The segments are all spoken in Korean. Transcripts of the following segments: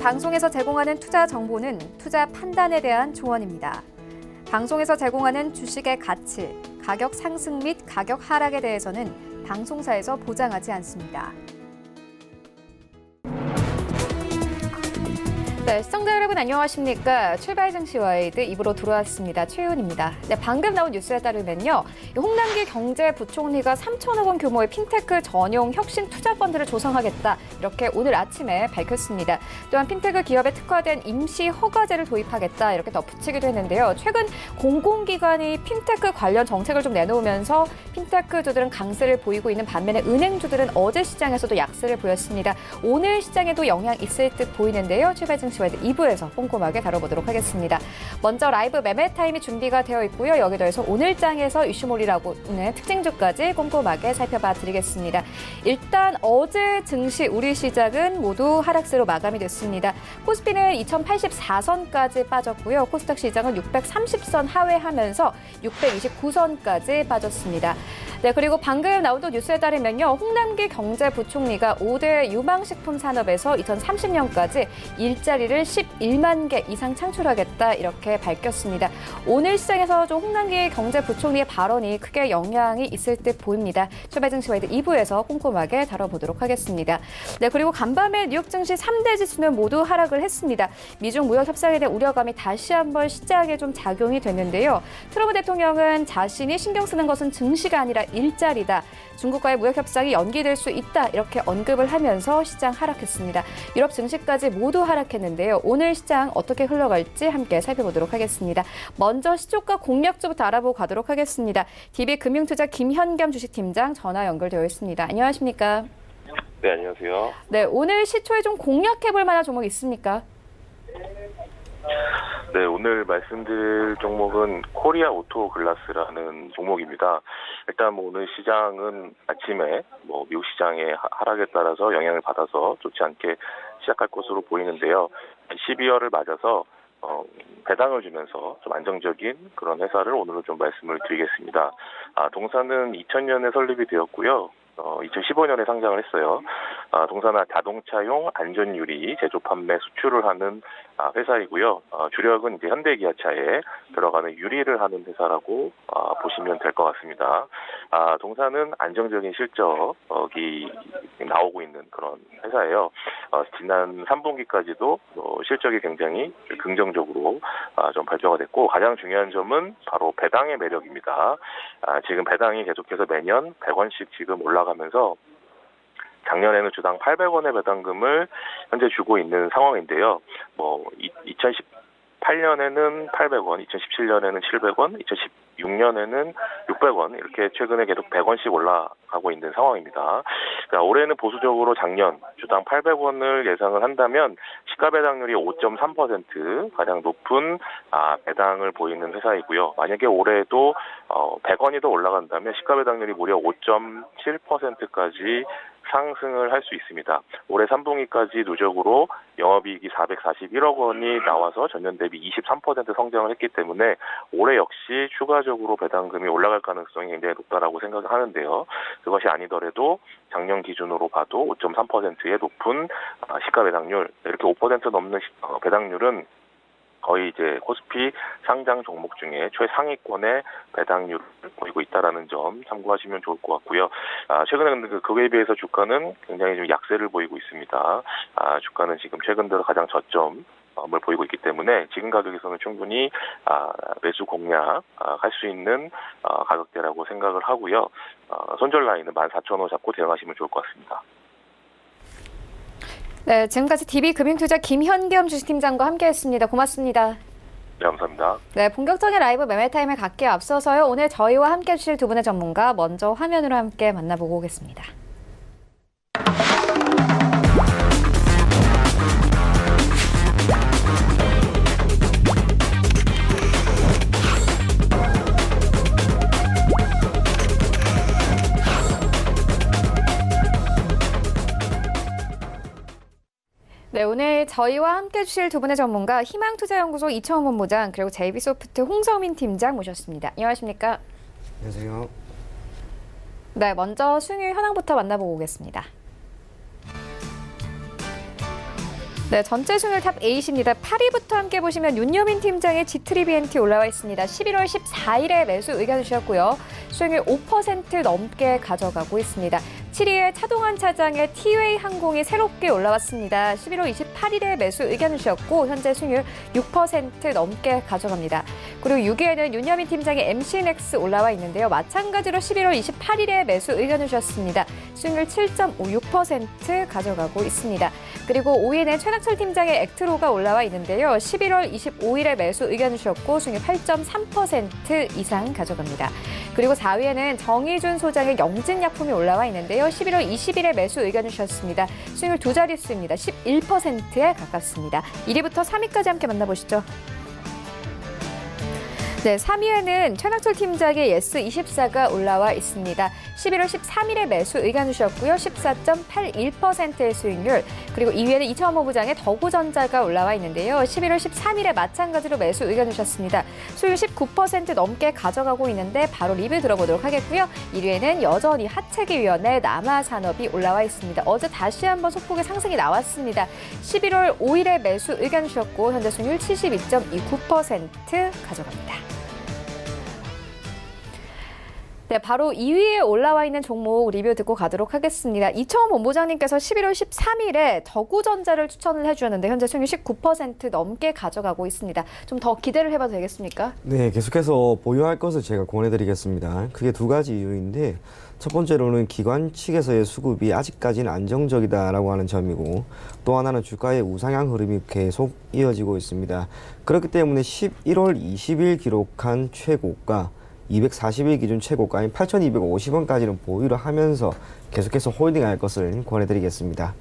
방송에서 제공하는 투자 정보는 투자 판단에 대한 조언입니다. 방송에서 제공하는 주식의 가치, 가격 상승 및 가격 하락에 대해서는 방송사에서 보장하지 않습니다. 네, 시청자 여러분 안녕하십니까? 출발 증시 와이드 2부로 들어왔습니다. 최윤입니다. 네, 방금 나온 뉴스에 따르면요. 홍남기 경제부총리가 3천억 원 규모의 핀테크 전용 혁신 투자 펀드를 조성하겠다. 이렇게 오늘 아침에 밝혔습니다. 또한 핀테크 기업에 특화된 임시 허가제를 도입하겠다. 이렇게 덧붙이기도 했는데요. 최근 공공기관이 핀테크 관련 정책을 좀 내놓으면서 핀테크주들은 강세를 보이고 있는 반면에 은행주들은 어제 시장에서도 약세를 보였습니다. 오늘 시장에도 영향 있을 듯 보이는데요. 출발 증시 2부에서 꼼꼼하게 다뤄보도록 하겠습니다. 먼저 라이브 매매 타임이 준비가 되어 있고요. 여기 더해서 오늘장에서 이슈몰이라고는 특징주까지 꼼꼼하게 살펴봐 드리겠습니다. 일단 어제 증시 우리 시장은 모두 하락세로 마감이 됐습니다. 코스피는 2084선까지 빠졌고요. 코스닥 시장은 630선 하회하면서 629선까지 빠졌습니다. 네, 그리고 방금 나온 뉴스에 따르면요. 홍남기 경제부총리가 5대 유망식품 산업에서 2030년까지 일자리를 11만 개 이상 창출하겠다 이렇게 밝혔습니다. 오늘 시장에서 좀 홍남기 경제부총리의 발언이 크게 영향이 있을 듯 보입니다. 출발 증시 와이드 2부에서 꼼꼼하게 다뤄보도록 하겠습니다. 네, 그리고 간밤에 뉴욕 증시 3대 지수는 모두 하락을 했습니다. 미중 무역 협상에 대한 우려감이 다시 한번 시장에 좀 작용이 됐는데요. 트럼프 대통령은 자신이 신경 쓰는 것은 증시가 아니라 일자리다. 중국과의 무역 협상이 연기될 수 있다. 이렇게 언급을 하면서 시장 하락했습니다. 유럽 증시까지 모두 하락했는데요. 오늘 시장 어떻게 흘러갈지 함께 살펴보도록 하겠습니다. 먼저 시초가 공략주부터 알아보고 가도록 하겠습니다. DB금융투자 김현겸 주식팀장 전화 연결되어 있습니다. 안녕하십니까? 네, 안녕하세요. 네, 오늘 시초에 좀 공략해볼 만한 종목 있습니까? 네, 오늘 말씀드릴 종목은 코리아 오토 글라스라는 종목입니다. 일단 오늘 시장은 아침에 미국 시장의 하락에 따라서 영향을 받아서 좋지 않게 시작할 것으로 보이는데요. 12월을 맞아서 배당을 주면서 좀 안정적인 그런 회사를 오늘은 좀 말씀을 드리겠습니다. 동사는 2000년에 설립이 되었고요. 2015년에 상장을 했어요. 동사는 자동차용 안전유리 제조 판매 수출을 하는 회사이고요. 주력은 이제 현대기아차에 들어가는 유리를 하는 회사라고 보시면 될 것 같습니다. 동사는 안정적인 실적이 나오고 있는 그런 회사예요. 지난 3분기까지도 실적이 굉장히 긍정적으로 좀 발표가 됐고 가장 중요한 점은 바로 배당의 매력입니다. 지금 배당이 계속해서 매년 100원씩 지금 올라가면서 작년에는 주당 800원의 배당금을 현재 주고 있는 상황인데요. 2018년에는 800원, 2017년에는 700원, 2016년에는 600원 이렇게 최근에 계속 100원씩 올라가고 있는 상황입니다. 그러니까 올해는 보수적으로 작년 주당 800원을 예상을 한다면 시가 배당률이 5.3% 가장 높은 배당을 보이는 회사이고요. 만약에 올해도 100원이 더 올라간다면 시가 배당률이 무려 5.7%까지 상승을 할 수 있습니다. 올해 3분기까지 누적으로 영업이익이 441억 원이 나와서 전년 대비 23% 성장을 했기 때문에 올해 역시 추가적으로 배당금이 올라갈 가능성이 굉장히 높다라고 생각을 하는데요. 그것이 아니더라도 작년 기준으로 봐도 5.3%의 높은 시가 배당률, 이렇게 5% 넘는 배당률은 거의 이제 코스피 상장 종목 중에 최상위권의 배당률을 보이고 있다라는 점 참고하시면 좋을 것 같고요. 최근에 그에 비해서 주가는 굉장히 좀 약세를 보이고 있습니다. 주가는 지금 최근 들어 가장 저점을 보이고 있기 때문에 지금 가격에서는 충분히 매수 공략할 수 있는 가격대라고 생각을 하고요. 손절 라인은 14,000원 잡고 대응하시면 좋을 것 같습니다. 네, 지금까지 DB금융투자 김현겸 주식팀장과 함께했습니다. 고맙습니다. 네, 감사합니다. 네, 본격적인 라이브 매매 타임에 갖기에 앞서서요. 오늘 저희와 함께해 주실 두 분의 전문가 먼저 화면으로 함께 만나보고 오겠습니다. 네, 오늘 저희와 함께 해주실 두 분의 전문가 희망투자연구소 이청원 본부장 그리고 JB소프트 홍성민 팀장 모셨습니다. 안녕하십니까? 안녕하세요. 네, 먼저 수익률 현황부터 만나보고 오겠습니다. 네, 전체 수익률 탑 8입니다. 8위부터 함께 보시면 윤여민 팀장의 G3BNT 올라와 있습니다. 11월 14일에 매수 의견을 주셨고요. 수익률 5% 넘게 가져가고 있습니다. 7위에 차동환 차장의 티웨이 항공이 새롭게 올라왔습니다. 11월 28일에 매수 의견을 주셨고 현재 수익률 6% 넘게 가져갑니다. 그리고 6위에는 윤여민 팀장의 MC넥스 올라와 있는데요. 마찬가지로 11월 28일에 매수 의견을 주셨습니다. 수익률 7.56% 가져가고 있습니다. 그리고 5위에는 최낙철 팀장의 액트로가 올라와 있는데요. 11월 25일에 매수 의견을 주셨고 수익률 8.3% 이상 가져갑니다. 그리고 4위에는 정의준 소장의 영진약품이 올라와 있는데요. 11월 20일에 매수 의견을 주셨습니다. 수익률 두 자릿수입니다. 11%에 가깝습니다. 1위부터 3위까지 함께 만나보시죠. 네, 3위에는 최낙철 팀장의 예스24가 올라와 있습니다. 11월 13일에 매수 의견 주셨고요. 14.81%의 수익률. 그리고 2위에는 이창호 부장의 더구전자가 올라와 있는데요. 11월 13일에 마찬가지로 매수 의견 주셨습니다. 수익률 19% 넘게 가져가고 있는데 바로 리뷰 들어보도록 하겠고요. 1위에는 여전히 하체기위원회 남아산업이 올라와 있습니다. 어제 다시 한번 소폭의 상승이 나왔습니다. 11월 5일에 매수 의견 주셨고 현재 수익률 72.29% 가져갑니다. 네, 바로 2위에 올라와 있는 종목 리뷰 듣고 가도록 하겠습니다. 이청원 본부장님께서 11월 13일에 더구전자를 추천을 해주셨는데 현재 수익률 19% 넘게 가져가고 있습니다. 좀 더 기대를 해봐도 되겠습니까? 네, 계속해서 보유할 것을 제가 권해드리겠습니다. 그게 두 가지 이유인데 첫 번째로는 기관 측에서의 수급이 아직까지는 안정적이다라고 하는 점이고 또 하나는 주가의 우상향 흐름이 계속 이어지고 있습니다. 그렇기 때문에 11월 20일 기록한 최고가 240일 기준 최고가인 8,250원까지는 보유를 하면서 계속해서 홀딩할 것을 권해드리겠습니다.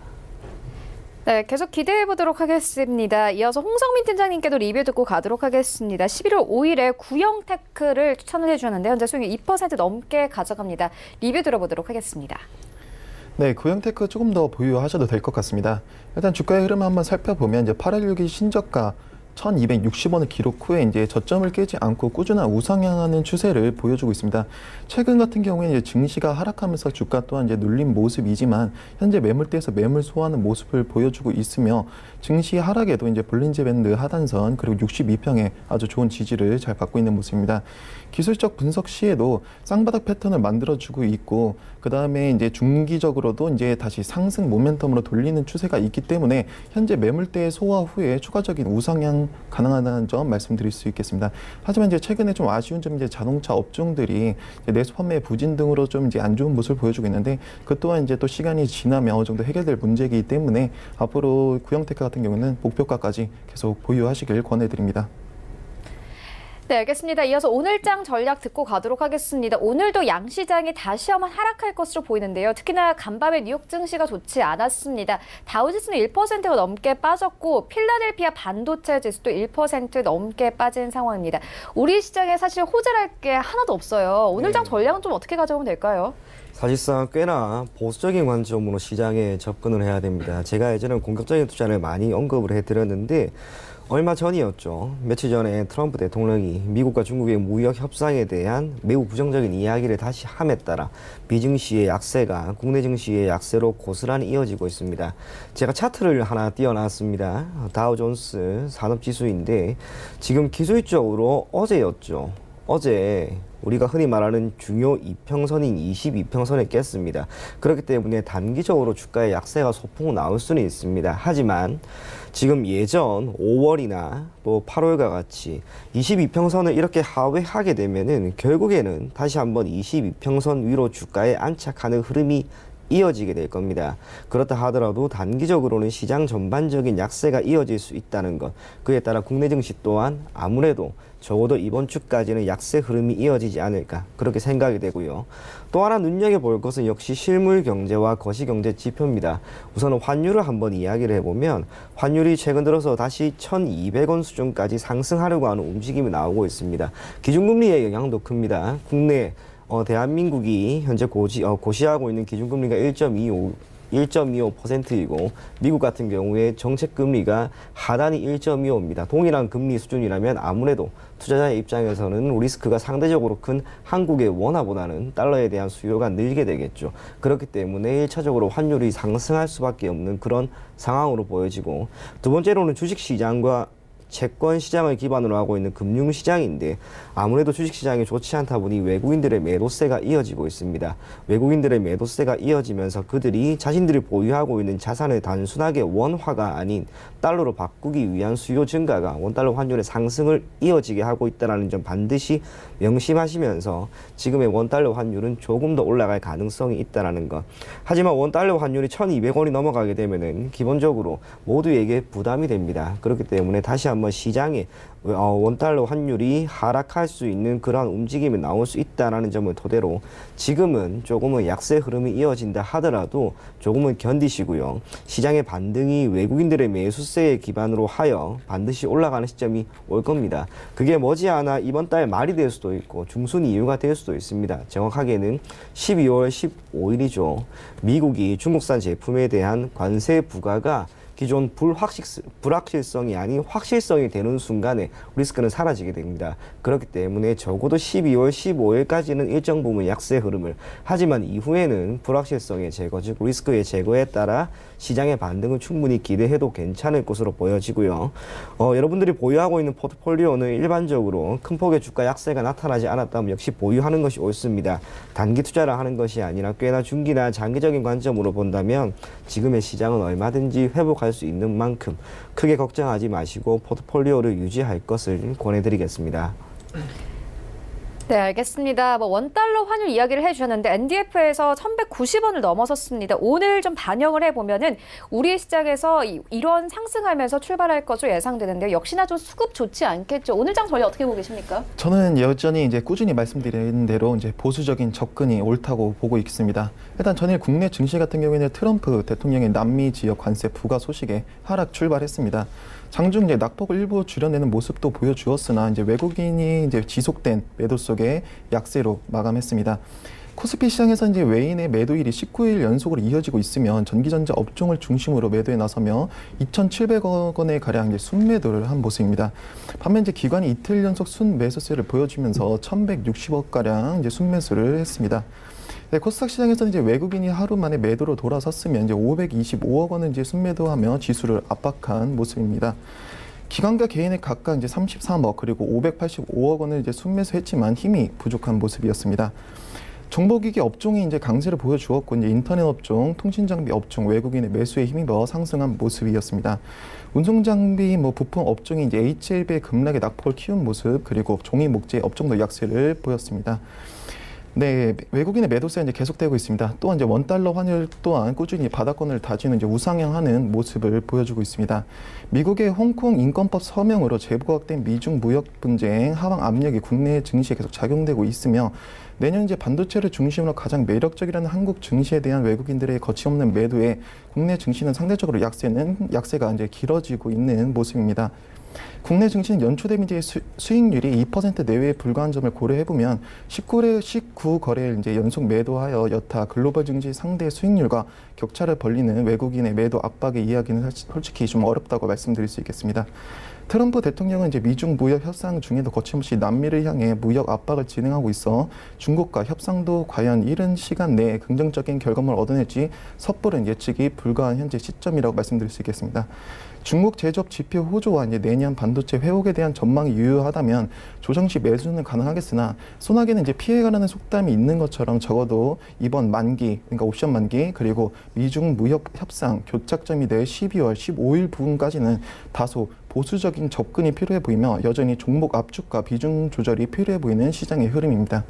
네, 계속 기대해 보도록 하겠습니다. 이어서 홍성민 팀장님께도 리뷰 듣고 가도록 하겠습니다. 11월 5일에 구형테크를 추천을 해주셨는데 현재 수익률 2% 넘게 가져갑니다. 리뷰 들어보도록 하겠습니다. 네, 구형테크 조금 더 보유하셔도 될 것 같습니다. 일단 주가의 흐름을 한번 살펴보면 이제 816일 신저가 1,260원을 기록 후에 이제 저점을 깨지 않고 꾸준한 우상향하는 추세를 보여주고 있습니다. 최근 같은 경우에 이제 증시가 하락하면서 주가 또한 이제 눌린 모습이지만 현재 매물대에서 매물 소화하는 모습을 보여주고 있으며 증시 하락에도 이제 볼린저 밴드 하단선 그리고 62평에 아주 좋은 지지를 잘 받고 있는 모습입니다. 기술적 분석 시에도 쌍바닥 패턴을 만들어주고 있고 그 다음에 이제 중기적으로도 이제 다시 상승 모멘텀으로 돌리는 추세가 있기 때문에 현재 매물대 소화 후에 추가적인 우상향 가능하다는 점 말씀드릴 수 있겠습니다. 하지만 이제 최근에 좀 아쉬운 점이 이제 자동차 업종들이 이제 내수 판매 부진 등으로 좀 이제 안 좋은 모습을 보여주고 있는데 그 또한 이제 또 시간이 지나면 어느 정도 해결될 문제이기 때문에 앞으로 구형테크 같은 경우는 목표가까지 계속 보유하시길 권해드립니다. 네, 알겠습니다. 이어서 오늘장 전략 듣고 가도록 하겠습니다. 오늘도 양시장이 다시 한번 하락할 것으로 보이는데요. 특히나 간밤에 뉴욕 증시가 좋지 않았습니다. 다우지수는 1%가 넘게 빠졌고 필라델피아 반도체 지수도 1% 넘게 빠진 상황입니다. 우리 시장에 사실 호재랄 게 하나도 없어요. 오늘장 전략은 좀 어떻게 가져오면 될까요? 사실상 꽤나 보수적인 관점으로 시장에 접근을 해야 됩니다. 제가 예전에 공격적인 투자를 많이 언급을 해드렸는데 얼마 전이었죠. 며칠 전에 트럼프 대통령이 미국과 중국의 무역 협상에 대한 매우 부정적인 이야기를 다시 함에 따라 미증시의 약세가 국내 증시의 약세로 고스란히 이어지고 있습니다. 제가 차트를 하나 띄워놨습니다. 다우존스 산업지수인데 지금 기술적으로 어제였죠. 어제 우리가 흔히 말하는 중요 이평선인 22평선을 깼습니다. 그렇기 때문에 단기적으로 주가의 약세가 소폭 나올 수는 있습니다. 하지만 지금 예전 5월이나 또 8월과 같이 22평선을 이렇게 하회하게 되면은 결국에는 다시 한번 22평선 위로 주가에 안착하는 흐름이 이어지게 될 겁니다. 그렇다 하더라도 단기적으로는 시장 전반적인 약세가 이어질 수 있다는 것, 그에 따라 국내 증시 또한 아무래도 적어도 이번 주까지는 약세 흐름이 이어지지 않을까 그렇게 생각이 되고요. 또 하나 눈여겨볼 것은 역시 실물 경제와 거시경제 지표입니다. 우선은 환율을 한번 이야기를 해보면 환율이 최근 들어서 다시 1,200원 수준까지 상승하려고 하는 움직임이 나오고 있습니다. 기준금리의 영향도 큽니다. 국내 대한민국이 현재 고시하고 있는 기준금리가 1.25%이고 미국 같은 경우에 정책 금리가 하단이 1.25입니다. 동일한 금리 수준이라면 아무래도 투자자의 입장에서는 리스크가 상대적으로 큰 한국의 원화보다는 달러에 대한 수요가 늘게 되겠죠. 그렇기 때문에 1차적으로 환율이 상승할 수밖에 없는 그런 상황으로 보여지고, 두 번째로는 주식시장과 채권 시장을 기반으로 하고 있는 금융 시장인데, 아무래도 주식 시장이 좋지 않다 보니 외국인들의 매도세가 이어지고 있습니다. 외국인들의 매도세가 이어지면서 그들이 자신들이 보유하고 있는 자산을 단순하게 원화가 아닌 달러로 바꾸기 위한 수요 증가가 원달러 환율의 상승을 이어지게 하고 있다는 점 반드시 명심하시면서 지금의 원달러 환율은 조금 더 올라갈 가능성이 있다는 것. 하지만 원달러 환율이 1,200원이 넘어가게 되면은 기본적으로 모두에게 부담이 됩니다. 그렇기 때문에 다시 한번 시장에 원달러 환율이 하락할 수 있는 그러한 움직임이 나올 수 있다는 점을 토대로 지금은 조금은 약세 흐름이 이어진다 하더라도 조금은 견디시고요. 시장의 반등이 외국인들의 매수세에 기반으로 하여 반드시 올라가는 시점이 올 겁니다. 그게 머지않아 이번 달 말이 될 수도 있고 중순 이후가 될 수도 있습니다. 정확하게는 12월 15일이죠. 미국이 중국산 제품에 대한 관세 부과가 기존 불확실성이 아닌 확실성이 되는 순간에 리스크는 사라지게 됩니다. 그렇기 때문에 적어도 12월 15일까지는 일정 부분 약세 흐름을, 하지만 이후에는 불확실성의 제거, 즉 리스크의 제거에 따라 시장의 반등은 충분히 기대해도 괜찮을 것으로 보여지고요. 여러분들이 보유하고 있는 포트폴리오는 일반적으로 큰 폭의 주가 약세가 나타나지 않았다면 역시 보유하는 것이 옳습니다. 단기 투자를 하는 것이 아니라 꽤나 중기나 장기적인 관점으로 본다면 지금의 시장은 얼마든지 회복할 수 있는 만큼 크게 걱정하지 마시고 포트폴리오를 유지할 것을 권해드리겠습니다. 네, 알겠습니다. 원달러 환율 이야기를 해주셨는데 NDF에서 1,190원을 넘어섰습니다. 오늘 좀 반영을 해보면은 우리 시장에서 이런 상승하면서 출발할 것으로 예상되는데요. 역시나 좀 수급 좋지 않겠죠. 오늘 장 전략 어떻게 보고 계십니까? 저는 여전히 이제 꾸준히 말씀드린 대로 이제 보수적인 접근이 옳다고 보고 있습니다. 일단 전일 국내 증시 같은 경우에는 트럼프 대통령의 남미 지역 관세 부과 소식에 하락 출발했습니다. 장중 이제 낙폭을 일부 줄여내는 모습도 보여주었으나 이제 외국인이 이제 지속된 매도 속에 약세로 마감했습니다. 코스피 시장에서 이제 외인의 매도일이 19일 연속으로 이어지고 있으면 전기전자 업종을 중심으로 매도에 나서며 2,700억 원의 가량 이제 순매도를 한 모습입니다. 반면 이제 기관이 이틀 연속 순매수세를 보여주면서 1,160억 가량 이제 순매수를 했습니다. 네, 코스닥 시장에서는 이제 외국인이 하루 만에 매도로 돌아섰으면 이제 525억 원을 이제 순매도하며 지수를 압박한 모습입니다. 기관과 개인의 각각 이제 33억 그리고 585억 원을 이제 순매수했지만 힘이 부족한 모습이었습니다. 정보기기 업종이 이제 강세를 보여주었고 이제 인터넷 업종, 통신장비 업종 외국인의 매수에 힘입어 상승한 모습이었습니다. 운송장비, 부품 업종이 이제 HLB의 급락의 낙폭을 키운 모습 그리고 종이 목재 업종도 약세를 보였습니다. 네, 외국인의 매도세가 이제 계속되고 있습니다. 또한 이제 원달러 환율 또한 꾸준히 바닥권을 다지는 이제 우상향하는 모습을 보여주고 있습니다. 미국의 홍콩 인권법 서명으로 재부각된 미중 무역 분쟁 하방 압력이 국내 증시에 계속 작용되고 있으며 내년 이제 반도체를 중심으로 가장 매력적이라는 한국 증시에 대한 외국인들의 거침없는 매도에 국내 증시는 상대적으로 약세가 이제 길어지고 있는 모습입니다. 국내 증시는 연초 대비 수익률이 2% 내외에 불과한 점을 고려해보면 19거래일 이제 연속 매도하여 여타 글로벌 증시 상대 수익률과 격차를 벌리는 외국인의 매도 압박의 이야기는 솔직히 좀 어렵다고 말씀드릴 수 있겠습니다. 트럼프 대통령은 이제 미중 무역 협상 중에도 거침없이 남미를 향해 무역 압박을 진행하고 있어 중국과 협상도 과연 이른 시간 내에 긍정적인 결과물을 얻어낼지 섣부른 예측이 불가한 현재 시점이라고 말씀드릴 수 있겠습니다. 중국 제조업 지표 호조와 이제 내년 반도체 회복에 대한 전망이 유효하다면 조정시 매수는 가능하겠으나 소나기는 이제 피해가라는 속담이 있는 것처럼 적어도 이번 만기, 그러니까 옵션 만기 그리고 미중 무역 협상 교착점이 될 12월 15일 부분까지는 다소 보수적인 접근이 필요해 보이며 여전히 종목 압축과 비중 조절이 필요해 보이는 시장의 흐름입니다.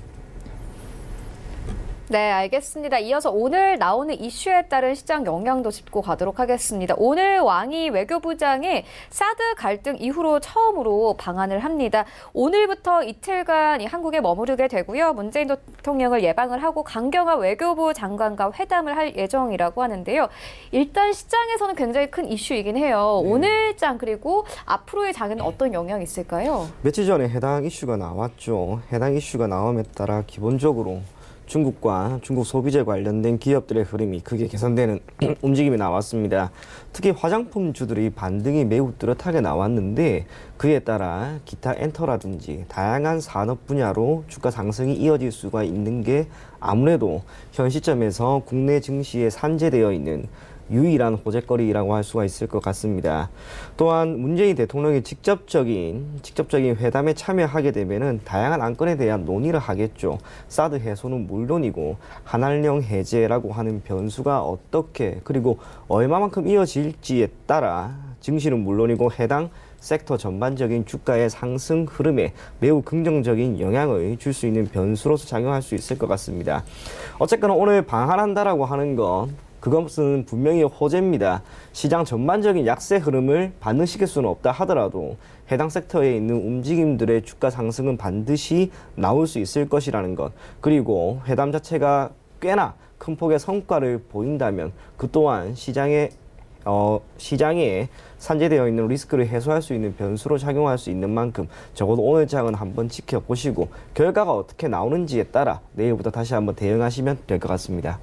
네, 알겠습니다. 이어서 오늘 나오는 이슈에 따른 시장 영향도 짚고 가도록 하겠습니다. 오늘 왕이 외교부장이 사드 갈등 이후로 처음으로 방한을 합니다. 오늘부터 이틀간 한국에 머무르게 되고요. 문재인 대통령을 예방을 하고 강경화 외교부 장관과 회담을 할 예정이라고 하는데요. 일단 시장에서는 굉장히 큰 이슈이긴 해요. 네. 오늘 장 그리고 앞으로의 장에는 어떤 영향이 있을까요? 며칠 전에 해당 이슈가 나왔죠. 해당 이슈가 나옴에 따라 기본적으로 중국과 중국 소비재 관련된 기업들의 흐름이 크게 개선되는 움직임이 나왔습니다. 특히 화장품주들의 반등이 매우 뚜렷하게 나왔는데 그에 따라 기타 엔터라든지 다양한 산업 분야로 주가 상승이 이어질 수가 있는 게 아무래도 현 시점에서 국내 증시에 산재되어 있는 유일한 호재거리라고 할 수가 있을 것 같습니다. 또한 문재인 대통령이 직접적인 회담에 참여하게 되면은 다양한 안건에 대한 논의를 하겠죠. 사드 해소는 물론이고 한한령 해제라고 하는 변수가 어떻게 그리고 얼마만큼 이어질지에 따라 증시는 물론이고 해당 섹터 전반적인 주가의 상승 흐름에 매우 긍정적인 영향을 줄 수 있는 변수로서 작용할 수 있을 것 같습니다. 어쨌거나 오늘 방한한다라고 하는 건 그것은 분명히 호재입니다. 시장 전반적인 약세 흐름을 반등시킬 수는 없다 하더라도 해당 섹터에 있는 움직임들의 주가 상승은 반드시 나올 수 있을 것이라는 것. 그리고 회담 자체가 꽤나 큰 폭의 성과를 보인다면 그 또한 시장에 산재되어 있는 리스크를 해소할 수 있는 변수로 작용할 수 있는 만큼 적어도 오늘 장은 한번 지켜보시고 결과가 어떻게 나오는지에 따라 내일부터 다시 한번 대응하시면 될 것 같습니다.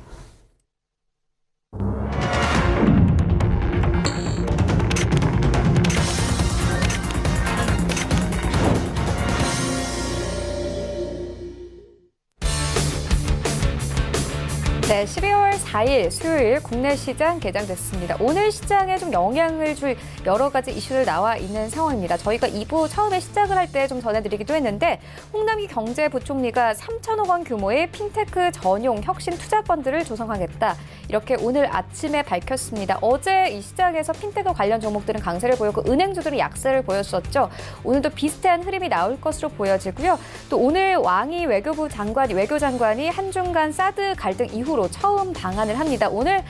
네, 12월 4일 수요일 국내 시장 개장됐습니다. 오늘 시장에 좀 영향을 줄 여러 가지 이슈들 나와 있는 상황입니다. 저희가 2부 처음에 시작을 할 때 좀 전해드리기도 했는데 홍남기 경제부총리가 3천억 원 규모의 핀테크 전용 혁신 투자펀드를 조성하겠다. 이렇게 오늘 아침에 밝혔습니다. 어제 이 시장에서 핀테크 관련 종목들은 강세를 보였고 은행주들은 약세를 보였었죠. 오늘도 비슷한 흐름이 나올 것으로 보여지고요. 또 오늘 왕이 외교장관이 한중 간 사드 갈등 이후로 처음 방한을 합니다. 오늘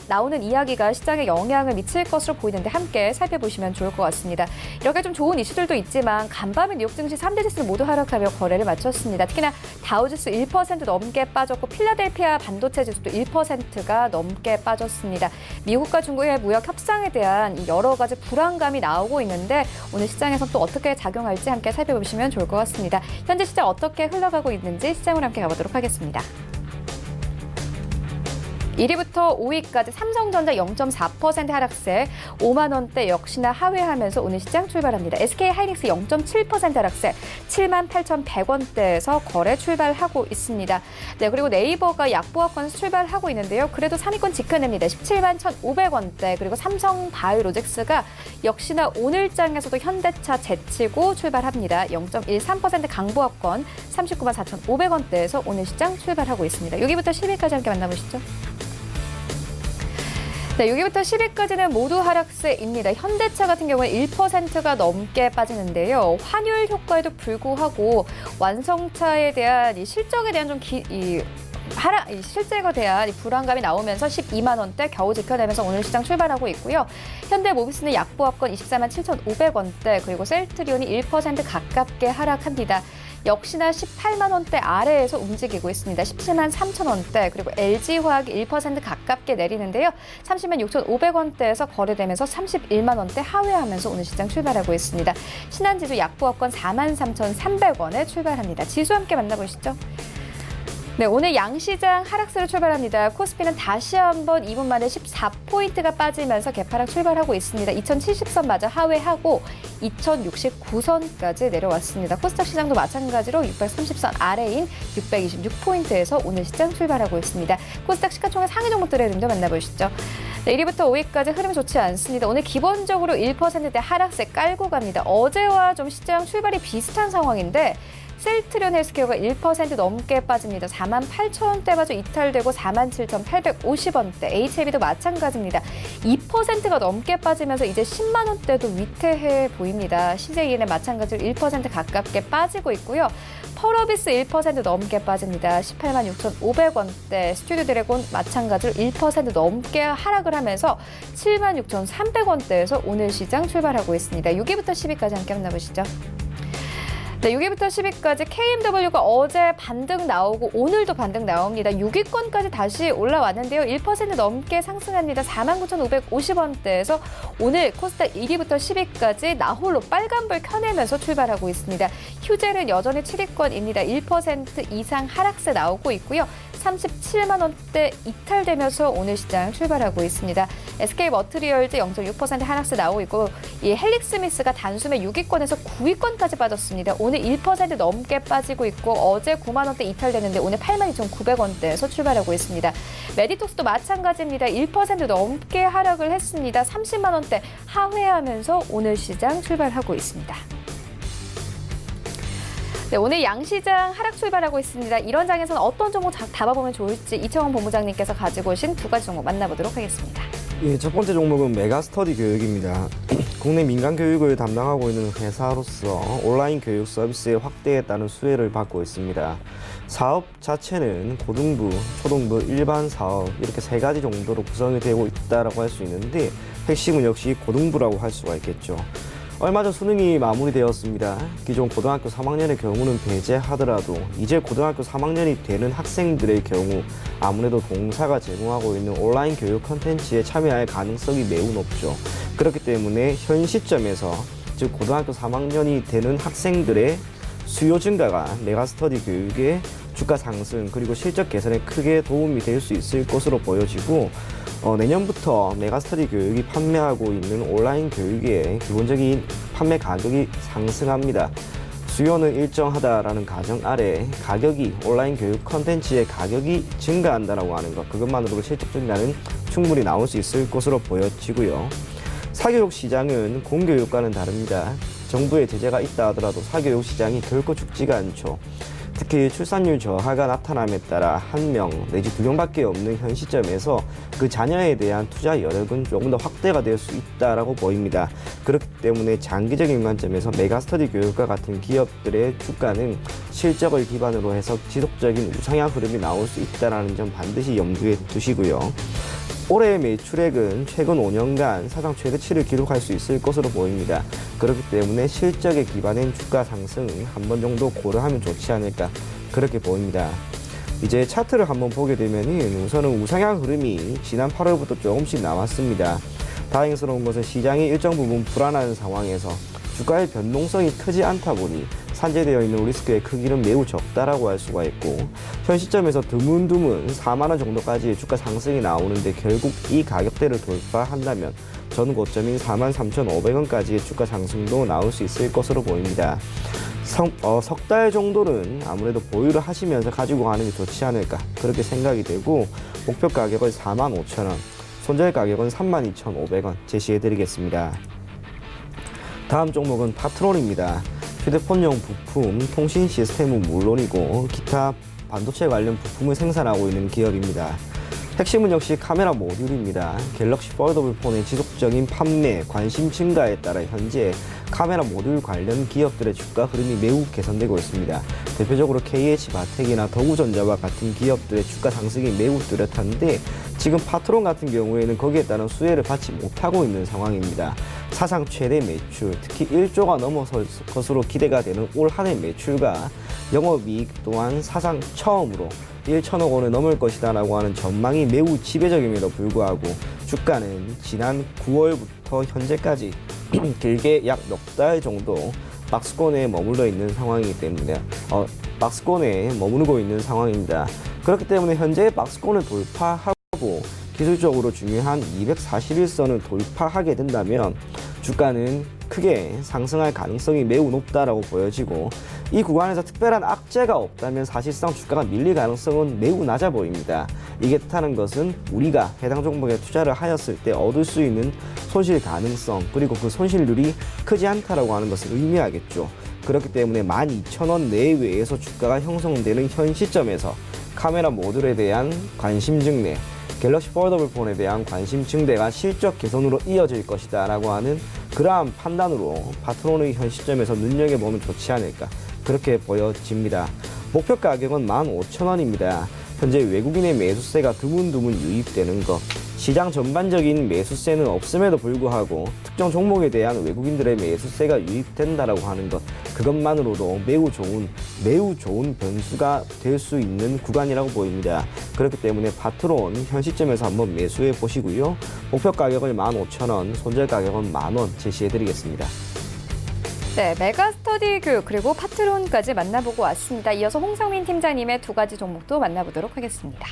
나오는 이야기가 시장에 영향을 미칠 것으로 보이는데 함께 살펴보시면 좋을 것 같습니다. 이렇게 좀 좋은 이슈들도 있지만 간밤에 뉴욕 증시 3대 지수 모두 하락하며 거래를 마쳤습니다. 특히나 다우지수 1% 넘게 빠졌고 필라델피아 반도체 지수도 1%가 넘게 빠졌습니다. 미국과 중국의 무역 협상에 대한 여러 가지 불안감이 나오고 있는데 오늘 시장에서 또 어떻게 작용할지 함께 살펴보시면 좋을 것 같습니다. 현재 시장 어떻게 흘러가고 있는지 시장으로 함께 가보도록 하겠습니다. 1위부터 5위까지 삼성전자 0.4% 하락세, 5만 원대 역시나 하회하면서 오늘 시장 출발합니다. SK하이닉스 0.7% 하락세, 78,100원대에서 거래 출발하고 있습니다. 네, 그리고 네이버가 약보합권에서 출발하고 있는데요. 그래도 상위권 지켜냅니다. 171,500원대, 그리고 삼성바이오로직스가 역시나 오늘장에서도 현대차 제치고 출발합니다. 0.13% 강보합권, 394,500원대에서 오늘 시장 출발하고 있습니다. 6위부터 10위까지 함께 만나보시죠. 네, 6위부터 10위까지는 모두 하락세입니다. 현대차 같은 경우는 1%가 넘게 빠지는데요. 환율 효과에도 불구하고 완성차에 대한 이 실적에 대한 좀 실제에 대한 불안감이 나오면서 12만 원대 겨우 지켜내면서 오늘 시장 출발하고 있고요. 현대모비스는 약보합권 247,500원대, 그리고 셀트리온이 1% 가깝게 하락합니다. 역시나 18만 원대 아래에서 움직이고 있습니다. 17만 3천 원대, 그리고 LG화학이 1% 가깝게 내리는데요. 30만 6,500원대에서 거래되면서 31만 원대 하회하면서 오늘 시장 출발하고 있습니다. 신한지수 약보합권 4만 3,300원에 출발합니다. 지수 함께 만나보시죠. 네, 오늘 양시장 하락세로 출발합니다. 코스피는 다시 한번 2분 만에 14포인트가 빠지면서 개파락 출발하고 있습니다. 2070선 마저 하회하고 2069선까지 내려왔습니다. 코스닥 시장도 마찬가지로 630선 아래인 626포인트에서 오늘 시장 출발하고 있습니다. 코스닥 시가총액 상위 종목들의 흐름도 만나보시죠. 네, 1위부터 5위까지 흐름이 좋지 않습니다. 오늘 기본적으로 1%대 하락세 깔고 갑니다. 어제와 좀 시장 출발이 비슷한 상황인데 셀트리온 헬스케어가 1% 넘게 빠집니다. 48,000원대마저 이탈되고 47,850원대. HLB도 마찬가지입니다. 2%가 넘게 빠지면서 이제 10만 원대도 위태해 보입니다. CJEN은 마찬가지로 1% 가깝게 빠지고 있고요. 펄어비스 1% 넘게 빠집니다. 18만 6,500원대. 스튜디오 드래곤 마찬가지로 1% 넘게 하락을 하면서 7만 6,300원대에서 오늘 시장 출발하고 있습니다. 6위부터 10위까지 함께 만나보시죠. 네, 6위부터 10위까지 KMW가 어제 반등 나오고 오늘도 반등 나옵니다. 6위권까지 다시 올라왔는데요. 1% 넘게 상승합니다. 49,550원대에서 오늘 코스닥 1위부터 10위까지 나홀로 빨간불 켜내면서 출발하고 있습니다. 휴젤은 여전히 7위권입니다. 1% 이상 하락세 나오고 있고요. 37만 원대 이탈되면서 오늘 시장 출발하고 있습니다. SK머트리얼즈 0.6% 하락세 나오고 있고 이 헬릭스미스가 단숨에 6위권에서 9위권까지 빠졌습니다. 오늘 1% 넘게 빠지고 있고 어제 9만 원대 이탈되는데 오늘 82,900원대에서 출발하고 있습니다. 메디톡스도 마찬가지입니다. 1% 넘게 하락을 했습니다. 30만 원대 하회하면서 오늘 시장 출발하고 있습니다. 네, 오늘 양시장 하락 출발하고 있습니다. 이런 장에서는 어떤 종목 잡아보면 좋을지 이청원 본부장님께서 가지고 오신 두 가지 종목 만나보도록 하겠습니다. 예, 첫 번째 종목은 메가스터디 교육입니다. 국내 민간 교육을 담당하고 있는 회사로서 온라인 교육 서비스의 확대에 따른 수혜를 받고 있습니다. 사업 자체는 고등부, 초등부, 일반 사업 이렇게 세 가지 정도로 구성이 되고 있다고 할 수 있는데 핵심은 역시 고등부라고 할 수가 있겠죠. 얼마 전 수능이 마무리되었습니다. 기존 고등학교 3학년의 경우는 배제하더라도 이제 고등학교 3학년이 되는 학생들의 경우 아무래도 동사가 제공하고 있는 온라인 교육 콘텐츠에 참여할 가능성이 매우 높죠. 그렇기 때문에 현 시점에서 즉 고등학교 3학년이 되는 학생들의 수요 증가가 메가스터디 교육의 주가 상승 그리고 실적 개선에 크게 도움이 될 수 있을 것으로 보여지고 내년부터 메가스터디 교육이 판매하고 있는 온라인 교육의 기본적인 판매 가격이 상승합니다. 수요는 일정하다라는 가정 아래 가격이 온라인 교육 컨텐츠의 가격이 증가한다라고 하는 것 그것만으로도 실적 증가는 충분히 나올 수 있을 것으로 보여지고요. 사교육 시장은 공교육과는 다릅니다. 정부의 제재가 있다 하더라도 사교육 시장이 결코 죽지가 않죠. 특히 출산율 저하가 나타남에 따라 1명 내지 2명밖에 없는 현 시점에서 그 자녀에 대한 투자 여력은 조금 더 확대가 될 수 있다라고 보입니다. 그렇기 때문에 장기적인 관점에서 메가스터디 교육과 같은 기업들의 주가는 실적을 기반으로 해서 지속적인 우상향 흐름이 나올 수 있다는 점 반드시 염두에 두시고요. 올해의 매출액은 최근 5년간 사상 최대치를 기록할 수 있을 것으로 보입니다. 그렇기 때문에 실적에 기반한 주가 상승 한 번 정도 고려하면 좋지 않을까 그렇게 보입니다. 이제 차트를 한번 보게 되면은 우선은 우상향 흐름이 지난 8월부터 조금씩 나왔습니다. 다행스러운 것은 시장이 일정 부분 불안한 상황에서 주가의 변동성이 크지 않다 보니 산재되어 있는 리스크의 크기는 매우 적다라고 할 수가 있고 현 시점에서 드문드문 4만 원 정도까지의 주가 상승이 나오는데 결국 이 가격대를 돌파한다면 전 고점인 43,500원까지의 주가 상승도 나올 수 있을 것으로 보입니다. 석 달 정도는 아무래도 보유를 하시면서 가지고 가는 게 좋지 않을까 그렇게 생각이 되고 목표 가격은 45,000원, 손절 가격은 32,500원 제시해드리겠습니다. 다음 종목은 파트론입니다. 휴대폰용 부품, 통신 시스템은 물론이고 기타 반도체 관련 부품을 생산하고 있는 기업입니다. 핵심은 역시 카메라 모듈입니다. 갤럭시 폴더블 폰의 지속적인 판매, 관심 증가에 따라 현재 카메라 모듈 관련 기업들의 주가 흐름이 매우 개선되고 있습니다. 대표적으로 KH바텍이나 더구전자와 같은 기업들의 주가 상승이 매우 뚜렷한데 지금 파트론 같은 경우에는 거기에 따른 수혜를 받지 못하고 있는 상황입니다. 사상 최대 매출, 특히 1조가 넘어설 것으로 기대가 되는 올 한 해 매출과 영업이익 또한 사상 처음으로 1천억 원을 넘을 것이다 라고 하는 전망이 매우 지배적임에도 불구하고 주가는 지난 9월부터 현재까지 길게 약 넉 달 정도 박스권에 머물러 있는 상황이기 때문에 박스권에 머무르고 있는 상황입니다. 그렇기 때문에 현재 박스권을 돌파하고 기술적으로 중요한 241선을 돌파하게 된다면 주가는 크게 상승할 가능성이 매우 높다라고 보여지고 이 구간에서 특별한 악재가 없다면 사실상 주가가 밀릴 가능성은 매우 낮아 보입니다. 이게 뜻하는 것은 우리가 해당 종목에 투자를 하였을 때 얻을 수 있는 손실 가능성 그리고 그 손실률이 크지 않다라고 하는 것을 의미하겠죠. 그렇기 때문에 12,000원 내외에서 주가가 형성되는 현 시점에서 카메라 모듈에 대한 관심 증대, 갤럭시 폴더블 폰에 대한 관심 증대가 실적 개선으로 이어질 것이다 라고 하는 그러한 판단으로 파트론의 현 시점에서 눈여겨보면 좋지 않을까 그렇게 보여집니다. 목표 가격은 15,000원입니다. 현재 외국인의 매수세가 드문드문 유입되는 것, 시장 전반적인 매수세는 없음에도 불구하고 특정 종목에 대한 외국인들의 매수세가 유입된다라고 하는 것, 그것만으로도 매우 좋은 변수가 될 수 있는 구간이라고 보입니다. 그렇기 때문에 파트론 현 시점에서 한번 매수해 보시고요. 목표 가격을 15,000원, 손절 가격은 10,000원 제시해 드리겠습니다. 네, 메가스터디 교육 그리고 파트론까지 만나보고 왔습니다. 이어서 홍성민 팀장님의 두 가지 종목도 만나보도록 하겠습니다.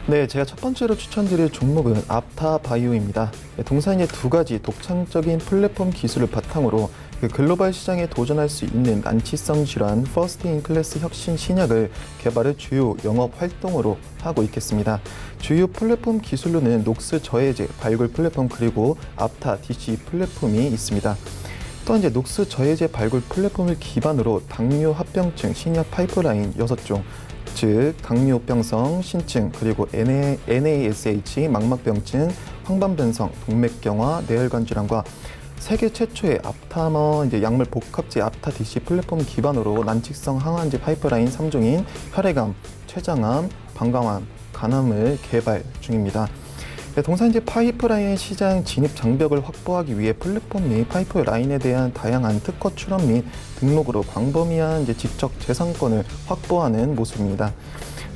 네, 제가 첫 번째로 추천드릴 종목은 앞타바이오입니다. 동사인의 두 가지 독창적인 플랫폼 기술을 바탕으로 글로벌 시장에 도전할 수 있는 난치성 질환 퍼스트 인 클래스 혁신 신약을 개발을 주요 영업 활동으로 하고 있겠습니다. 주요 플랫폼 기술로는 녹스 저해제 발굴 플랫폼 그리고 앞타 DC 플랫폼이 있습니다. 또한 이제 녹스 저해제 발굴 플랫폼을 기반으로 당뇨 합병증 신약 파이프라인 6종, 즉 당뇨병성, 신증, 그리고 NASH, 망막병증, 황반변성, 동맥경화, 뇌혈관 질환과 세계 최초의 앞타머 약물 복합제 앞타 DC 플랫폼 기반으로 난치성 항암제 파이프라인 3종인 혈액암, 췌장암, 방광암, 간암을 개발 중입니다. 동사인제 파이프라인 시장 진입 장벽을 확보하기 위해 플랫폼 및 파이프라인에 대한 다양한 특허 출원 및 등록으로 광범위한 지적 재산권을 확보하는 모습입니다.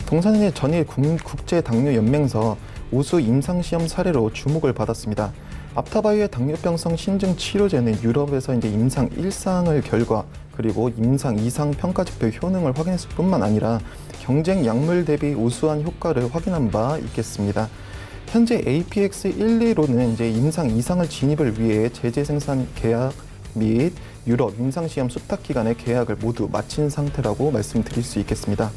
동사인의 전일 국제당뇨연맹서 우수 임상시험 사례로 주목을 받았습니다. 앞타바이오의 당뇨병성 신증 치료제는 유럽에서 임상 1상을 결과 그리고 임상 2상 평가지표 효능을 확인했을 뿐만 아니라 경쟁 약물 대비 우수한 효과를 확인한 바 있겠습니다. 현재 APX12로는 임상 2상을 진입을 위해 제재 생산 계약 및 유럽 임상시험 수탁 기간의 계약을 모두 마친 상태라고 말씀드릴 수 있겠습니다.